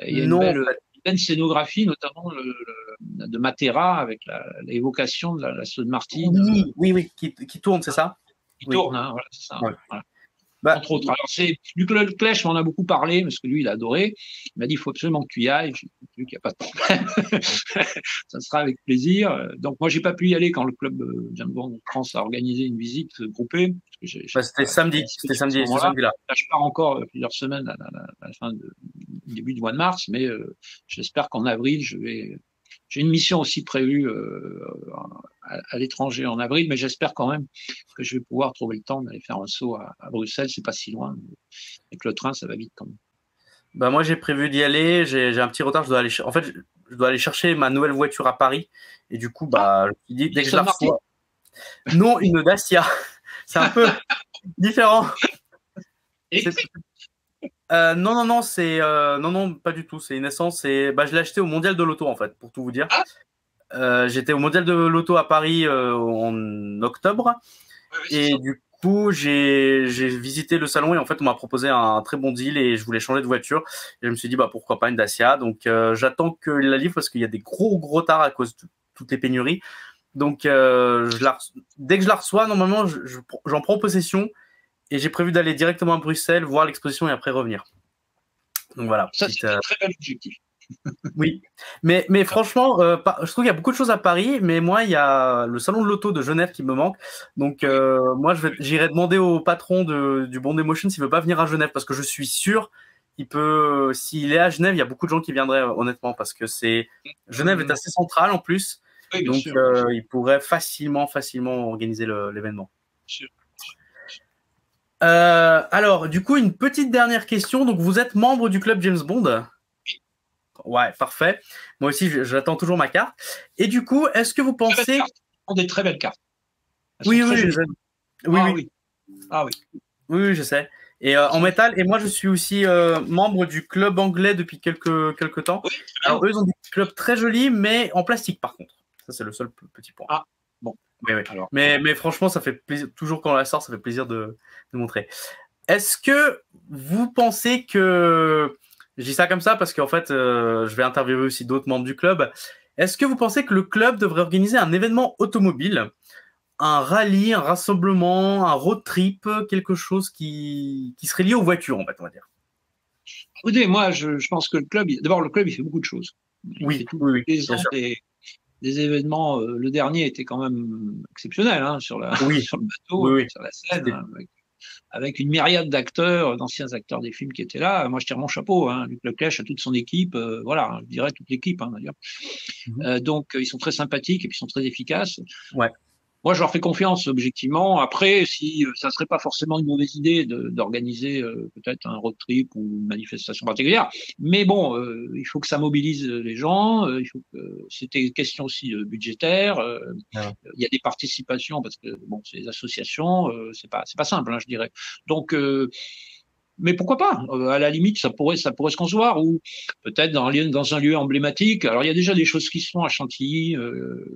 Il y a une belle scénographie, notamment de Matera, avec l'évocation de la Aston Martin. Oui, qui tourne, c'est ça? Qui tourne, hein, voilà, c'est ça. Ouais. Voilà. Bah, entre autres. Alors, Luc Leclerc m'en a beaucoup parlé, parce que lui, il a adoré. Il m'a dit, il faut absolument que tu y ailles. J'ai dit, qu'il n'y a pas de problème. Ça sera avec plaisir. Donc, moi, j'ai pas pu y aller quand le club James Bond France a organisé une visite groupée. C'était samedi. C'était samedi là. Je pars encore plusieurs semaines à la fin début du mois de mars, mais j'espère qu'en avril, j'ai une mission aussi prévue à l'étranger en avril, mais j'espère quand même que je vais pouvoir trouver le temps d'aller faire un saut à Bruxelles. C'est pas si loin. Avec le train, ça va vite quand même. Bah moi, j'ai prévu d'y aller. J'ai un petit retard. Je dois aller chercher ma nouvelle voiture à Paris. Et du coup, je me suis dit, dès que je la reçois. Non, une Dacia. C'est un peu différent. Non, c'est non, pas du tout. C'est une essence. Je l'ai acheté au Mondial de l'Auto en fait, pour tout vous dire. J'étais au Mondial de l'Auto à Paris en octobre, et du coup j'ai visité le salon et en fait on m'a proposé un très bon deal et je voulais changer de voiture et je me suis dit pourquoi pas une Dacia. Donc j'attends qu'il la livre parce qu'il y a des gros retards à cause de toutes les pénuries. Donc dès que je la reçois, normalement j'en prends possession. Et j'ai prévu d'aller directement à Bruxelles, voir l'exposition et après revenir. Donc voilà. Ça, c'est un très bel objectif. Oui. Mais franchement, je trouve qu'il y a beaucoup de choses à Paris, mais moi, il y a le salon de l'auto de Genève qui me manque. Donc, moi, j'irai demander au patron du Bond Emotion s'il veut pas venir à Genève, parce que je suis sûr, s'il est à Genève, il y a beaucoup de gens qui viendraient, honnêtement, parce que Genève est assez centrale en plus. Oui, donc, sûr. Il pourrait facilement organiser l'événement. Sûr. Alors, du coup, une petite dernière question. Donc, vous êtes membre du club James Bond? Ouais, parfait. Moi aussi, j'attends toujours ma carte. Et du coup, est-ce que vous pensez... Des très belles cartes. Oui. Oui, je sais. Et en métal. Et moi, je suis aussi membre du club anglais depuis quelques temps. Oui, alors, eux, ils ont des clubs très jolis, mais en plastique, par contre. Ça, c'est le seul petit point. Ah, bon. Oui. Alors. Mais franchement, ça fait plaisir. Toujours quand on la sort, ça fait plaisir de montrer. Est-ce que vous pensez que... Je dis ça comme ça parce qu'en fait, je vais interviewer aussi d'autres membres du club. Est-ce que vous pensez que le club devrait organiser un événement automobile, un rallye, un rassemblement, un road trip, quelque chose qui serait lié aux voitures, en fait, on va dire? Écoutez, moi, je pense que le club, il fait beaucoup de choses. Il fait tous les ans des événements. Le dernier était quand même exceptionnel sur le bateau, sur la scène, avec une myriade d'acteurs, d'anciens acteurs des films qui étaient là. Moi, je tire mon chapeau. Luc Leclerc a toute son équipe. Voilà, je dirais toute l'équipe, d'ailleurs. Donc, ils sont très sympathiques et puis ils sont très efficaces. Ouais. Moi, je leur fais confiance objectivement. Après, si ça serait pas forcément une mauvaise idée d'organiser peut-être un road trip ou une manifestation particulière, mais bon, il faut que ça mobilise les gens. Il faut que c'était une question aussi budgétaire. Il y a des participations parce que bon, c'est les associations, c'est pas simple, je dirais. Donc mais pourquoi pas? À la limite, ça pourrait se concevoir, ou peut-être dans un lieu emblématique. Alors, il y a déjà des choses qui se font à Chantilly,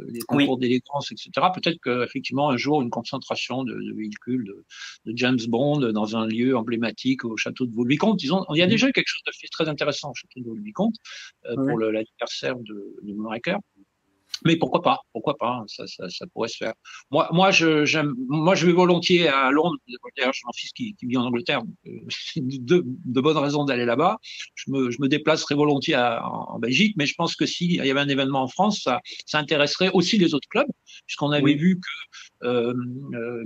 des concours d'élégance, etc. Peut-être qu'effectivement, un jour, une concentration de véhicules de James Bond dans un lieu emblématique au château de Vaux-le-Vicomte. Il y a déjà quelque chose de très intéressant au château de Vaux-le-Vicomte pour l'anniversaire de Moonraker. Mais pourquoi pas? Pourquoi pas? Ça pourrait se faire. Moi, je vais volontiers à Londres. D'ailleurs, j'ai mon fils qui vit en Angleterre, donc de bonnes raisons d'aller là-bas. Je me déplacerai volontiers en Belgique, mais je pense que s'il y avait un événement en France, ça intéresserait aussi les autres clubs, puisqu'on avait vu que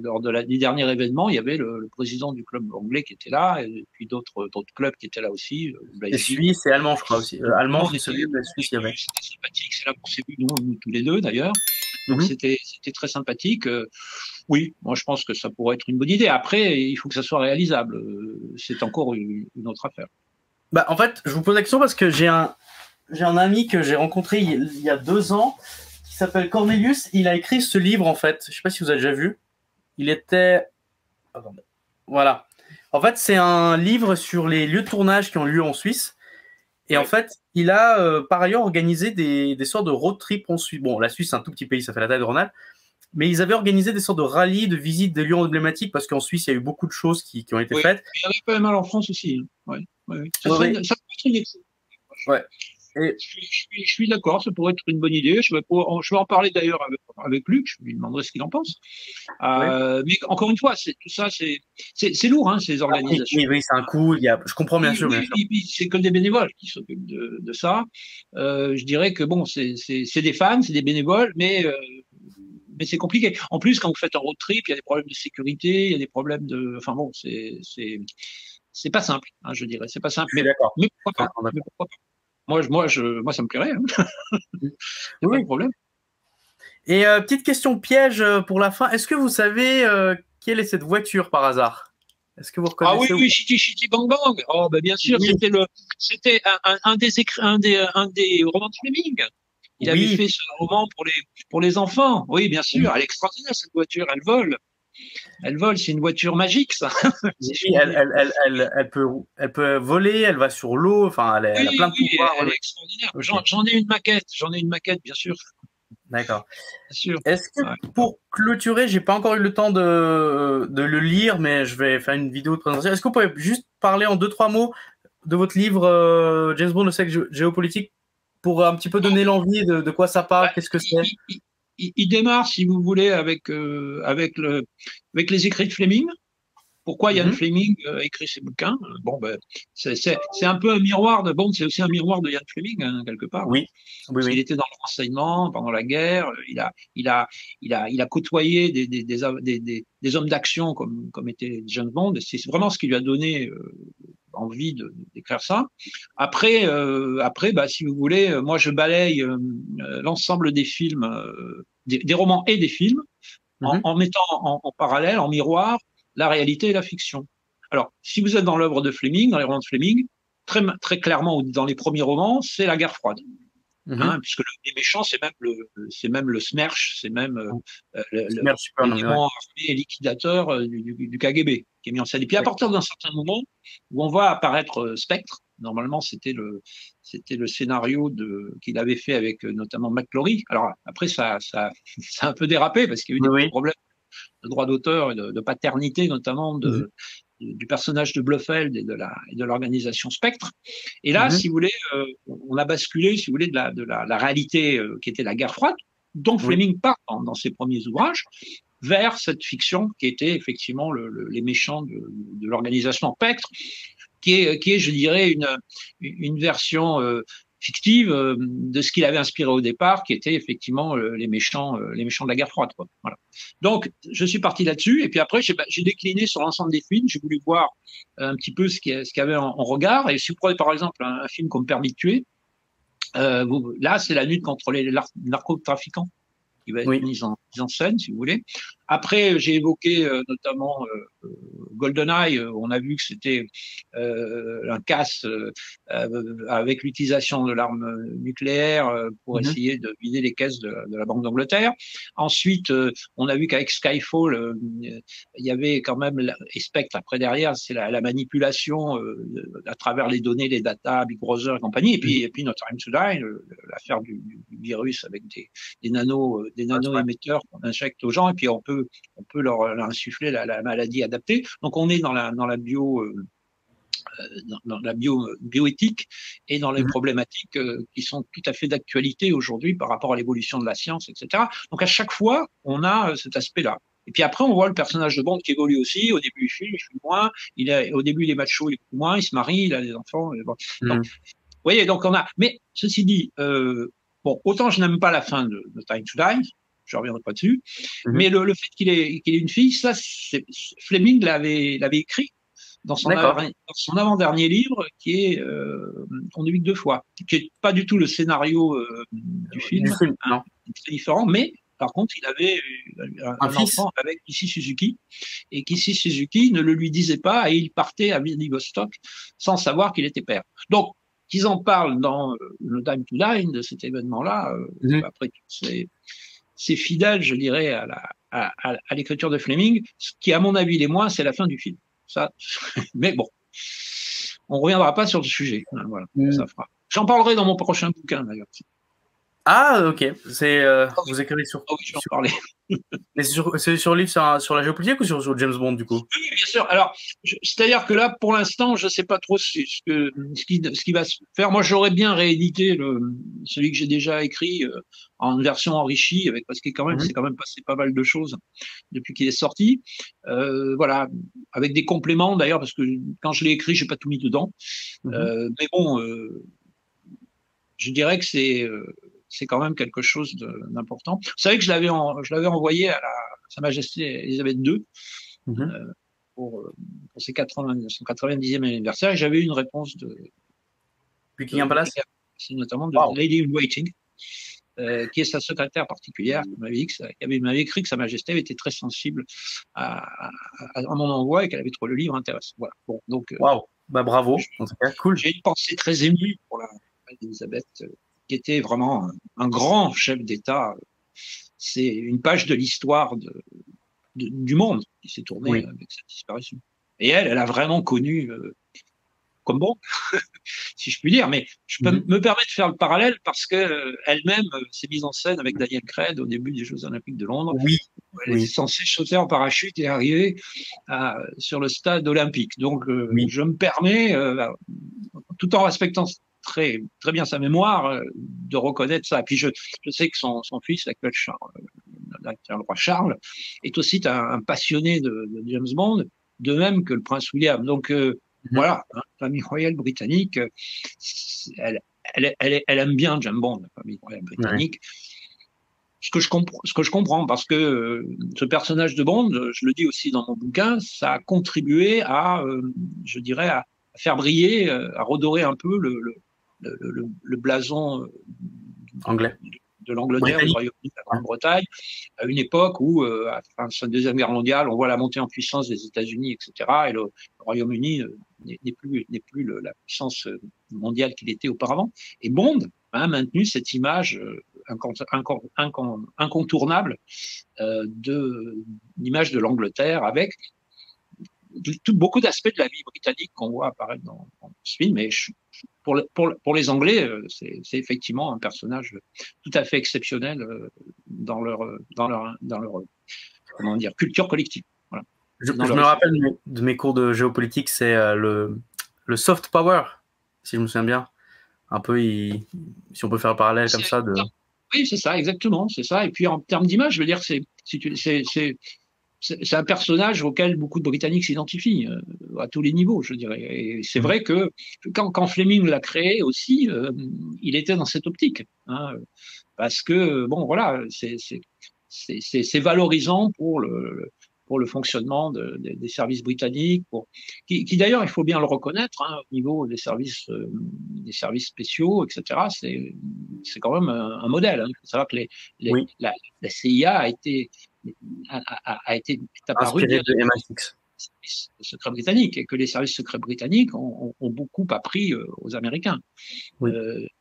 lors du dernier événement, il y avait le président du club anglais qui était là, et puis d'autres clubs qui étaient là aussi. Et suisse et allemand, je crois aussi. Allemand, je sais plus, mais suisse, il y avait. C'était sympathique. C'est là qu'on s'est vus, nous tous les deux d'ailleurs. Donc c'était très sympathique. Oui, moi je pense que ça pourrait être une bonne idée. Après, il faut que ça soit réalisable. C'est encore une autre affaire. Bah, en fait, je vous pose la question parce que j'ai un ami que j'ai rencontré il y a 2 ans qui s'appelle Cornelius. Il a écrit ce livre, en fait. Je sais pas si vous avez déjà vu. Il était... Attendez. Voilà. En fait, c'est un livre sur les lieux de tournage qui ont lieu en Suisse. Et en fait, il a par ailleurs organisé des sortes de road trip en Suisse. Bon, la Suisse, c'est un tout petit pays, ça fait la taille de Rhône-Alpes. Mais ils avaient organisé des sortes de rallyes, de visites des lieux emblématiques parce qu'en Suisse, il y a eu beaucoup de choses qui ont été faites. Il y en a pas mal en France aussi. Ça peut être une excellente. Ouais. Et... Je suis d'accord, ça pourrait être une bonne idée. Je vais en parler d'ailleurs avec Luc, je lui demanderai ce qu'il en pense. Mais encore une fois, tout ça, c'est lourd, ces organisations. Oui, c'est un coût. Je comprends bien sûr. C'est que des bénévoles qui s'occupent de ça. Je dirais que bon, c'est des fans, c'est des bénévoles, mais c'est compliqué. En plus, quand vous faites un road trip, il y a des problèmes de sécurité, il y a des problèmes de. Enfin bon, c'est pas simple, je dirais. C'est pas simple. Mais d'accord. Mais pourquoi pas? Moi, ça me plairait. Oui, pas de problème. Et petite question piège pour la fin. Est-ce que vous savez quelle est cette voiture par hasard? Est-ce que vous reconnaissez? Ah oui, Chitty Bang Bang. Oh, ben bien sûr, c'était un des romans de Fleming. Il avait fait ce roman pour les enfants. Oui, bien sûr. Elle est extraordinaire, cette voiture. Elle vole. Elle vole, c'est une voiture magique, ça. Oui, elle peut voler, elle va sur l'eau, enfin, elle a plein de pouvoirs. Elle est extraordinaire. J'en ai une maquette, bien sûr. D'accord. Bien sûr. Est-ce que pour clôturer, j'ai pas encore eu le temps de le lire, mais je vais faire une vidéo de présentation. Est-ce que vous pouvez juste parler en 2-3 mots de votre livre James Bond, le siècle géopolitique, pour un petit peu donner l'envie de quoi ça parle, qu'est-ce que c'est? Il démarre, si vous voulez, avec les écrits de Fleming. Pourquoi Ian Fleming a écrit ses bouquins? Bon, c'est un peu un miroir de Bond, c'est aussi un miroir de Ian Fleming, quelque part. Oui. Parce qu'il était dans le renseignement pendant la guerre. Il a côtoyé des hommes d'action comme était James Bond. C'est vraiment ce qui lui a donné envie d'écrire ça. Après, si vous voulez, moi je balaye l'ensemble des films, des romans et des films, en mettant en parallèle, en miroir, la réalité et la fiction. Alors, si vous êtes dans l'œuvre de Fleming, dans les romans de Fleming, très clairement, dans les premiers romans, c'est la guerre froide. Puisque les méchants, c'est même le SMERSH, c'est même l'élément armé et liquidateur du KGB qui est mis en scène. Et puis à partir d'un certain moment où on voit apparaître Spectre, normalement c'était le scénario qu'il avait fait avec notamment McClory. Alors après ça a un peu dérapé parce qu'il y a eu des problèmes de droit d'auteur et de paternité notamment du personnage de Blofeld et de l'organisation Spectre. Et là, si vous voulez, on a basculé, si vous voulez, de la réalité qui était la guerre froide, dont Fleming part dans ses premiers ouvrages, vers cette fiction qui était effectivement les méchants de l'organisation Spectre, qui est, je dirais, une version fictive de ce qu'il avait inspiré au départ, qui était effectivement les méchants de la guerre froide, quoi. Voilà. Donc, je suis parti là-dessus, et puis après, j'ai décliné sur l'ensemble des films. J'ai voulu voir un petit peu ce qu'il y avait en regard. Et si vous prenez par exemple un film comme Permis de tuer, là, c'est la lutte contre les narcotrafiquants qui va être mise en scène, si vous voulez. Après, j'ai évoqué notamment GoldenEye. On a vu que c'était un casse avec l'utilisation de l'arme nucléaire pour essayer de vider les caisses de la Banque d'Angleterre. Ensuite, on a vu qu'avec Skyfall, il y avait quand même, et Spectre après derrière, c'est la manipulation à travers les données, les data, Big Brother et compagnie. Et puis No Time to Die, l'affaire du virus avec des nano émetteurs qu'on injecte aux gens, et puis on peut leur insuffler la maladie adaptée. Donc on est dans la bioéthique et dans les problématiques qui sont tout à fait d'actualité aujourd'hui par rapport à l'évolution de la science, etc. Donc à chaque fois, on a cet aspect-là. Et puis après, on voit le personnage de Bond qui évolue aussi. Au début, il fume moins. Au début, il est macho, il fume moins. Il se marie, il a des enfants. Bon. Donc, vous voyez, donc on a. Mais ceci dit, bon, autant je n'aime pas la fin de Time to Die. Je reviendrai pas dessus. Mais le fait qu'il ait une fille, ça, Fleming l'avait écrit dans son avant-dernier livre, qui est on ne vit que 2 fois, qui est pas du tout le scénario du film, hein, très différent, mais par contre, il avait un enfant avec Kissy Suzuki, et Kissy Suzuki ne le lui disait pas, et il partait à Vladivostok sans savoir qu'il était père. Donc, qu'ils en parlent dans le Time to Die de cet événement-là, après tout, c'est fidèle, je dirais, à l'écriture de Fleming. Ce qui, à mon avis, les moins, c'est la fin du film. Ça, mais bon, on reviendra pas sur le sujet. Voilà, ça fera. J'en parlerai dans mon prochain bouquin, d'ailleurs. Ah, ok. Vous écrivez sur. Oui, je vais en parler. C'est sur le livre sur la géopolitique ou sur James Bond, du coup? Oui, bien sûr. Alors, c'est-à-dire que là, pour l'instant, je ne sais pas trop ce qui va se faire. Moi, j'aurais bien réédité celui que j'ai déjà écrit en version enrichie, parce que c'est quand même passé pas mal de choses depuis qu'il est sorti. Voilà, avec des compléments d'ailleurs, parce que quand je l'ai écrit, j'ai pas tout mis dedans. Mais bon, je dirais que c'est quand même quelque chose d'important. Vous savez que je l'avais envoyé à Sa Majesté Elisabeth II pour son 90e anniversaire, et j'avais eu une réponse de Buckingham Palace, notamment de Lady in Waiting, qui est sa secrétaire particulière, qui m'avait écrit que Sa Majesté avait été très sensible à mon envoi et qu'elle avait trouvé le livre intéressant. Voilà. Bon, donc, bah bravo, en tout cas, cool. J'ai une pensée très émue pour la reine Elisabeth, qui était vraiment un grand chef d'État. C'est une page de l'histoire du monde qui s'est tournée avec cette disparition. Et elle a vraiment connu comme bon, si je puis dire, mais je peux me permettre de faire le parallèle parce que elle-même s'est mise en scène avec Daniel Craig au début des Jeux Olympiques de Londres. Elle est censée sauter en parachute et arriver sur le stade olympique. Donc, je me permets, tout en respectant très, très bien sa mémoire, de reconnaître ça. Et puis, je sais que son fils, l'actuel le roi Charles, est aussi un passionné de James Bond, de même que le prince William. Donc, voilà, hein, la famille royale britannique, elle aime bien James Bond, la famille royale britannique. Ce que je comprends, parce que ce personnage de Bond, je le dis aussi dans mon bouquin, ça a contribué à, je dirais, à faire briller, à redorer un peu le blason anglais de l'Angleterre, du Royaume-Uni, de la Grande-Bretagne, à une époque où, à la fin de la Deuxième Guerre mondiale, on voit la montée en puissance des États-Unis, etc. Et le Royaume-Uni n'est plus la puissance mondiale qu'il était auparavant. Et Bond a maintenu cette image incontournable de l'image de l'Angleterre, avec beaucoup d'aspects de la vie britannique qu'on voit apparaître dans ce film. Mais pour les Anglais, c'est effectivement un personnage tout à fait exceptionnel dans leur comment dire, culture collective. Voilà. Je me rappelle de mes cours de géopolitique, c'est le soft power, si je me souviens bien. Un peu, si on peut faire un parallèle comme ça. Oui, c'est ça, exactement, c'est ça. Et puis en termes d'image, je veux dire, c'est un personnage auquel beaucoup de Britanniques s'identifient, à tous les niveaux, je dirais. Et c'est vrai que quand Fleming l'a créé aussi, il était dans cette optique, hein, parce que, bon, voilà, c'est valorisant pour le fonctionnement des services britanniques, qui d'ailleurs, il faut bien le reconnaître, hein, au niveau des services spéciaux, etc. C'est quand même un modèle. Hein. Il faut savoir que la CIA a été est apparu inspiré de MI6. services secrets britanniques, et que les services secrets britanniques ont beaucoup appris aux Américains. Oui.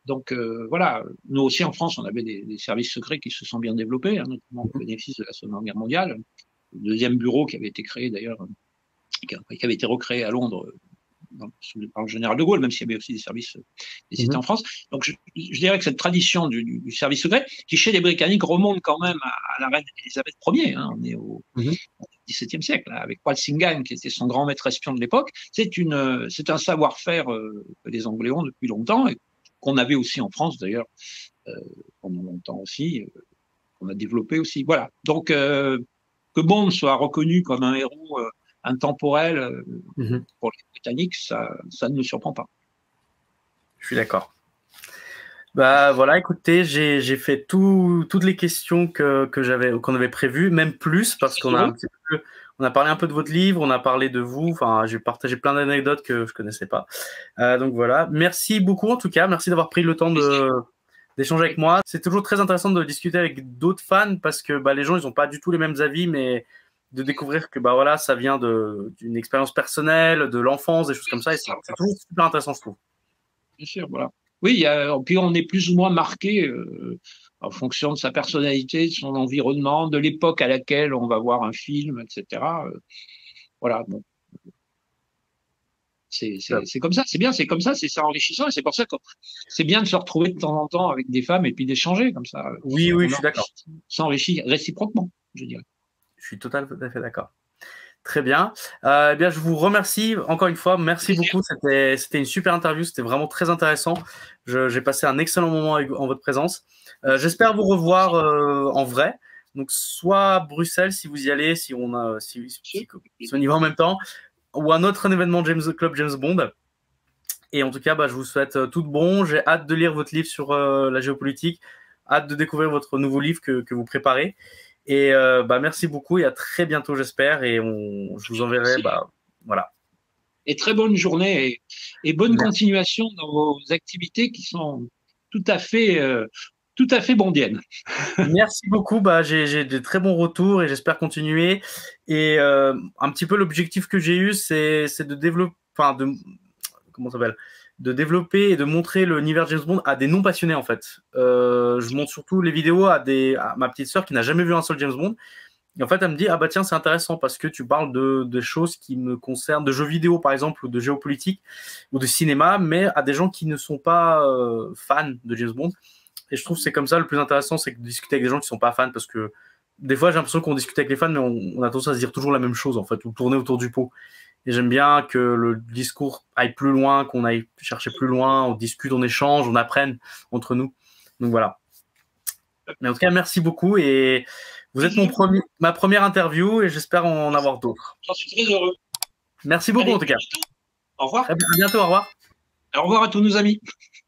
Donc voilà, nous aussi en France, on avait des services secrets qui se sont bien développés, hein, notamment au bénéfice de la Seconde Guerre mondiale. Le deuxième bureau qui avait été créé d'ailleurs, qui avait été recréé à Londres par le général de Gaulle, même s'il y avait aussi des services des États en France. Donc je dirais que cette tradition du service secret, qui chez les Britanniques remonte quand même à la reine Elisabeth Ier, hein, on est au XVIIe siècle, là, avec Walsingham, qui était son grand maître espion de l'époque. C'est un savoir-faire que les Anglais ont depuis longtemps, et qu'on avait aussi en France d'ailleurs, pendant longtemps aussi, qu'on a développé aussi. Voilà. Donc que Bond soit reconnu comme un héros intemporel pour les Britanniques, ça ne me surprend pas. Je suis d'accord. Bah voilà, écoutez, j'ai fait toutes les questions qu'on avait prévues, même plus, parce qu'on a on a parlé un peu de votre livre, on a parlé de vous, enfin j'ai partagé plein d'anecdotes que je connaissais pas. Donc voilà, merci beaucoup en tout cas, merci d'avoir pris le temps d'échanger avec moi. C'est toujours très intéressant de discuter avec d'autres fans, parce que les gens ils ont pas du tout les mêmes avis, mais de découvrir que voilà, ça vient d'une expérience personnelle, de l'enfance, des choses comme ça, et c'est toujours super intéressant, je trouve. Bien sûr, voilà. Oui, puis on est plus ou moins marqué en fonction de sa personnalité, de son environnement, de l'époque à laquelle on va voir un film, etc. Voilà, bon. C'est comme ça, c'est bien, c'est comme ça, c'est enrichissant, et c'est pour ça que c'est bien de se retrouver de temps en temps avec des femmes et puis d'échanger comme ça. Oui, je suis d'accord. S'enrichir réciproquement, je dirais. Je suis tout à fait d'accord. Très bien. Eh bien, je vous remercie encore une fois. Merci beaucoup. C'était une super interview. C'était vraiment très intéressant. J'ai passé un excellent moment en votre présence. J'espère vous revoir en vrai. Donc, soit à Bruxelles, si vous y allez, si on y va en même temps, ou un autre événement Club James Bond. Et en tout cas, je vous souhaite tout de bon. J'ai hâte de lire votre livre sur la géopolitique. Hâte de découvrir votre nouveau livre que vous préparez. Et merci beaucoup et à très bientôt, j'espère. Et je vous enverrai. Voilà. Et très bonne journée et bonne continuation dans vos activités qui sont tout à fait bondiennes. Merci beaucoup. J'ai de très bons retours et j'espère continuer. Et un petit peu l'objectif que j'ai eu, c'est de développer, de développer et de montrer l'univers James Bond à des non passionnés en fait. Je montre surtout les vidéos à ma petite sœur qui n'a jamais vu un seul James Bond. Et en fait, elle me dit tiens, c'est intéressant parce que tu parles de choses qui me concernent, de jeux vidéo par exemple, ou de géopolitique, ou de cinéma, mais à des gens qui ne sont pas fans de James Bond. Et je trouve que c'est comme ça le plus intéressant, c'est de discuter avec des gens qui ne sont pas fans, parce que des fois, j'ai l'impression qu'on discute avec les fans, mais on a tendance à se dire toujours la même chose en fait, ou tourner autour du pot. Et j'aime bien que le discours aille plus loin, qu'on aille chercher plus loin, on discute, on échange, on apprenne entre nous. Donc voilà. Mais en tout cas, merci beaucoup. Et vous êtes ma première interview et j'espère en avoir d'autres. J'en suis très heureux. Merci beaucoup en tout cas. Au revoir. À bientôt, au revoir. Au revoir à tous nos amis.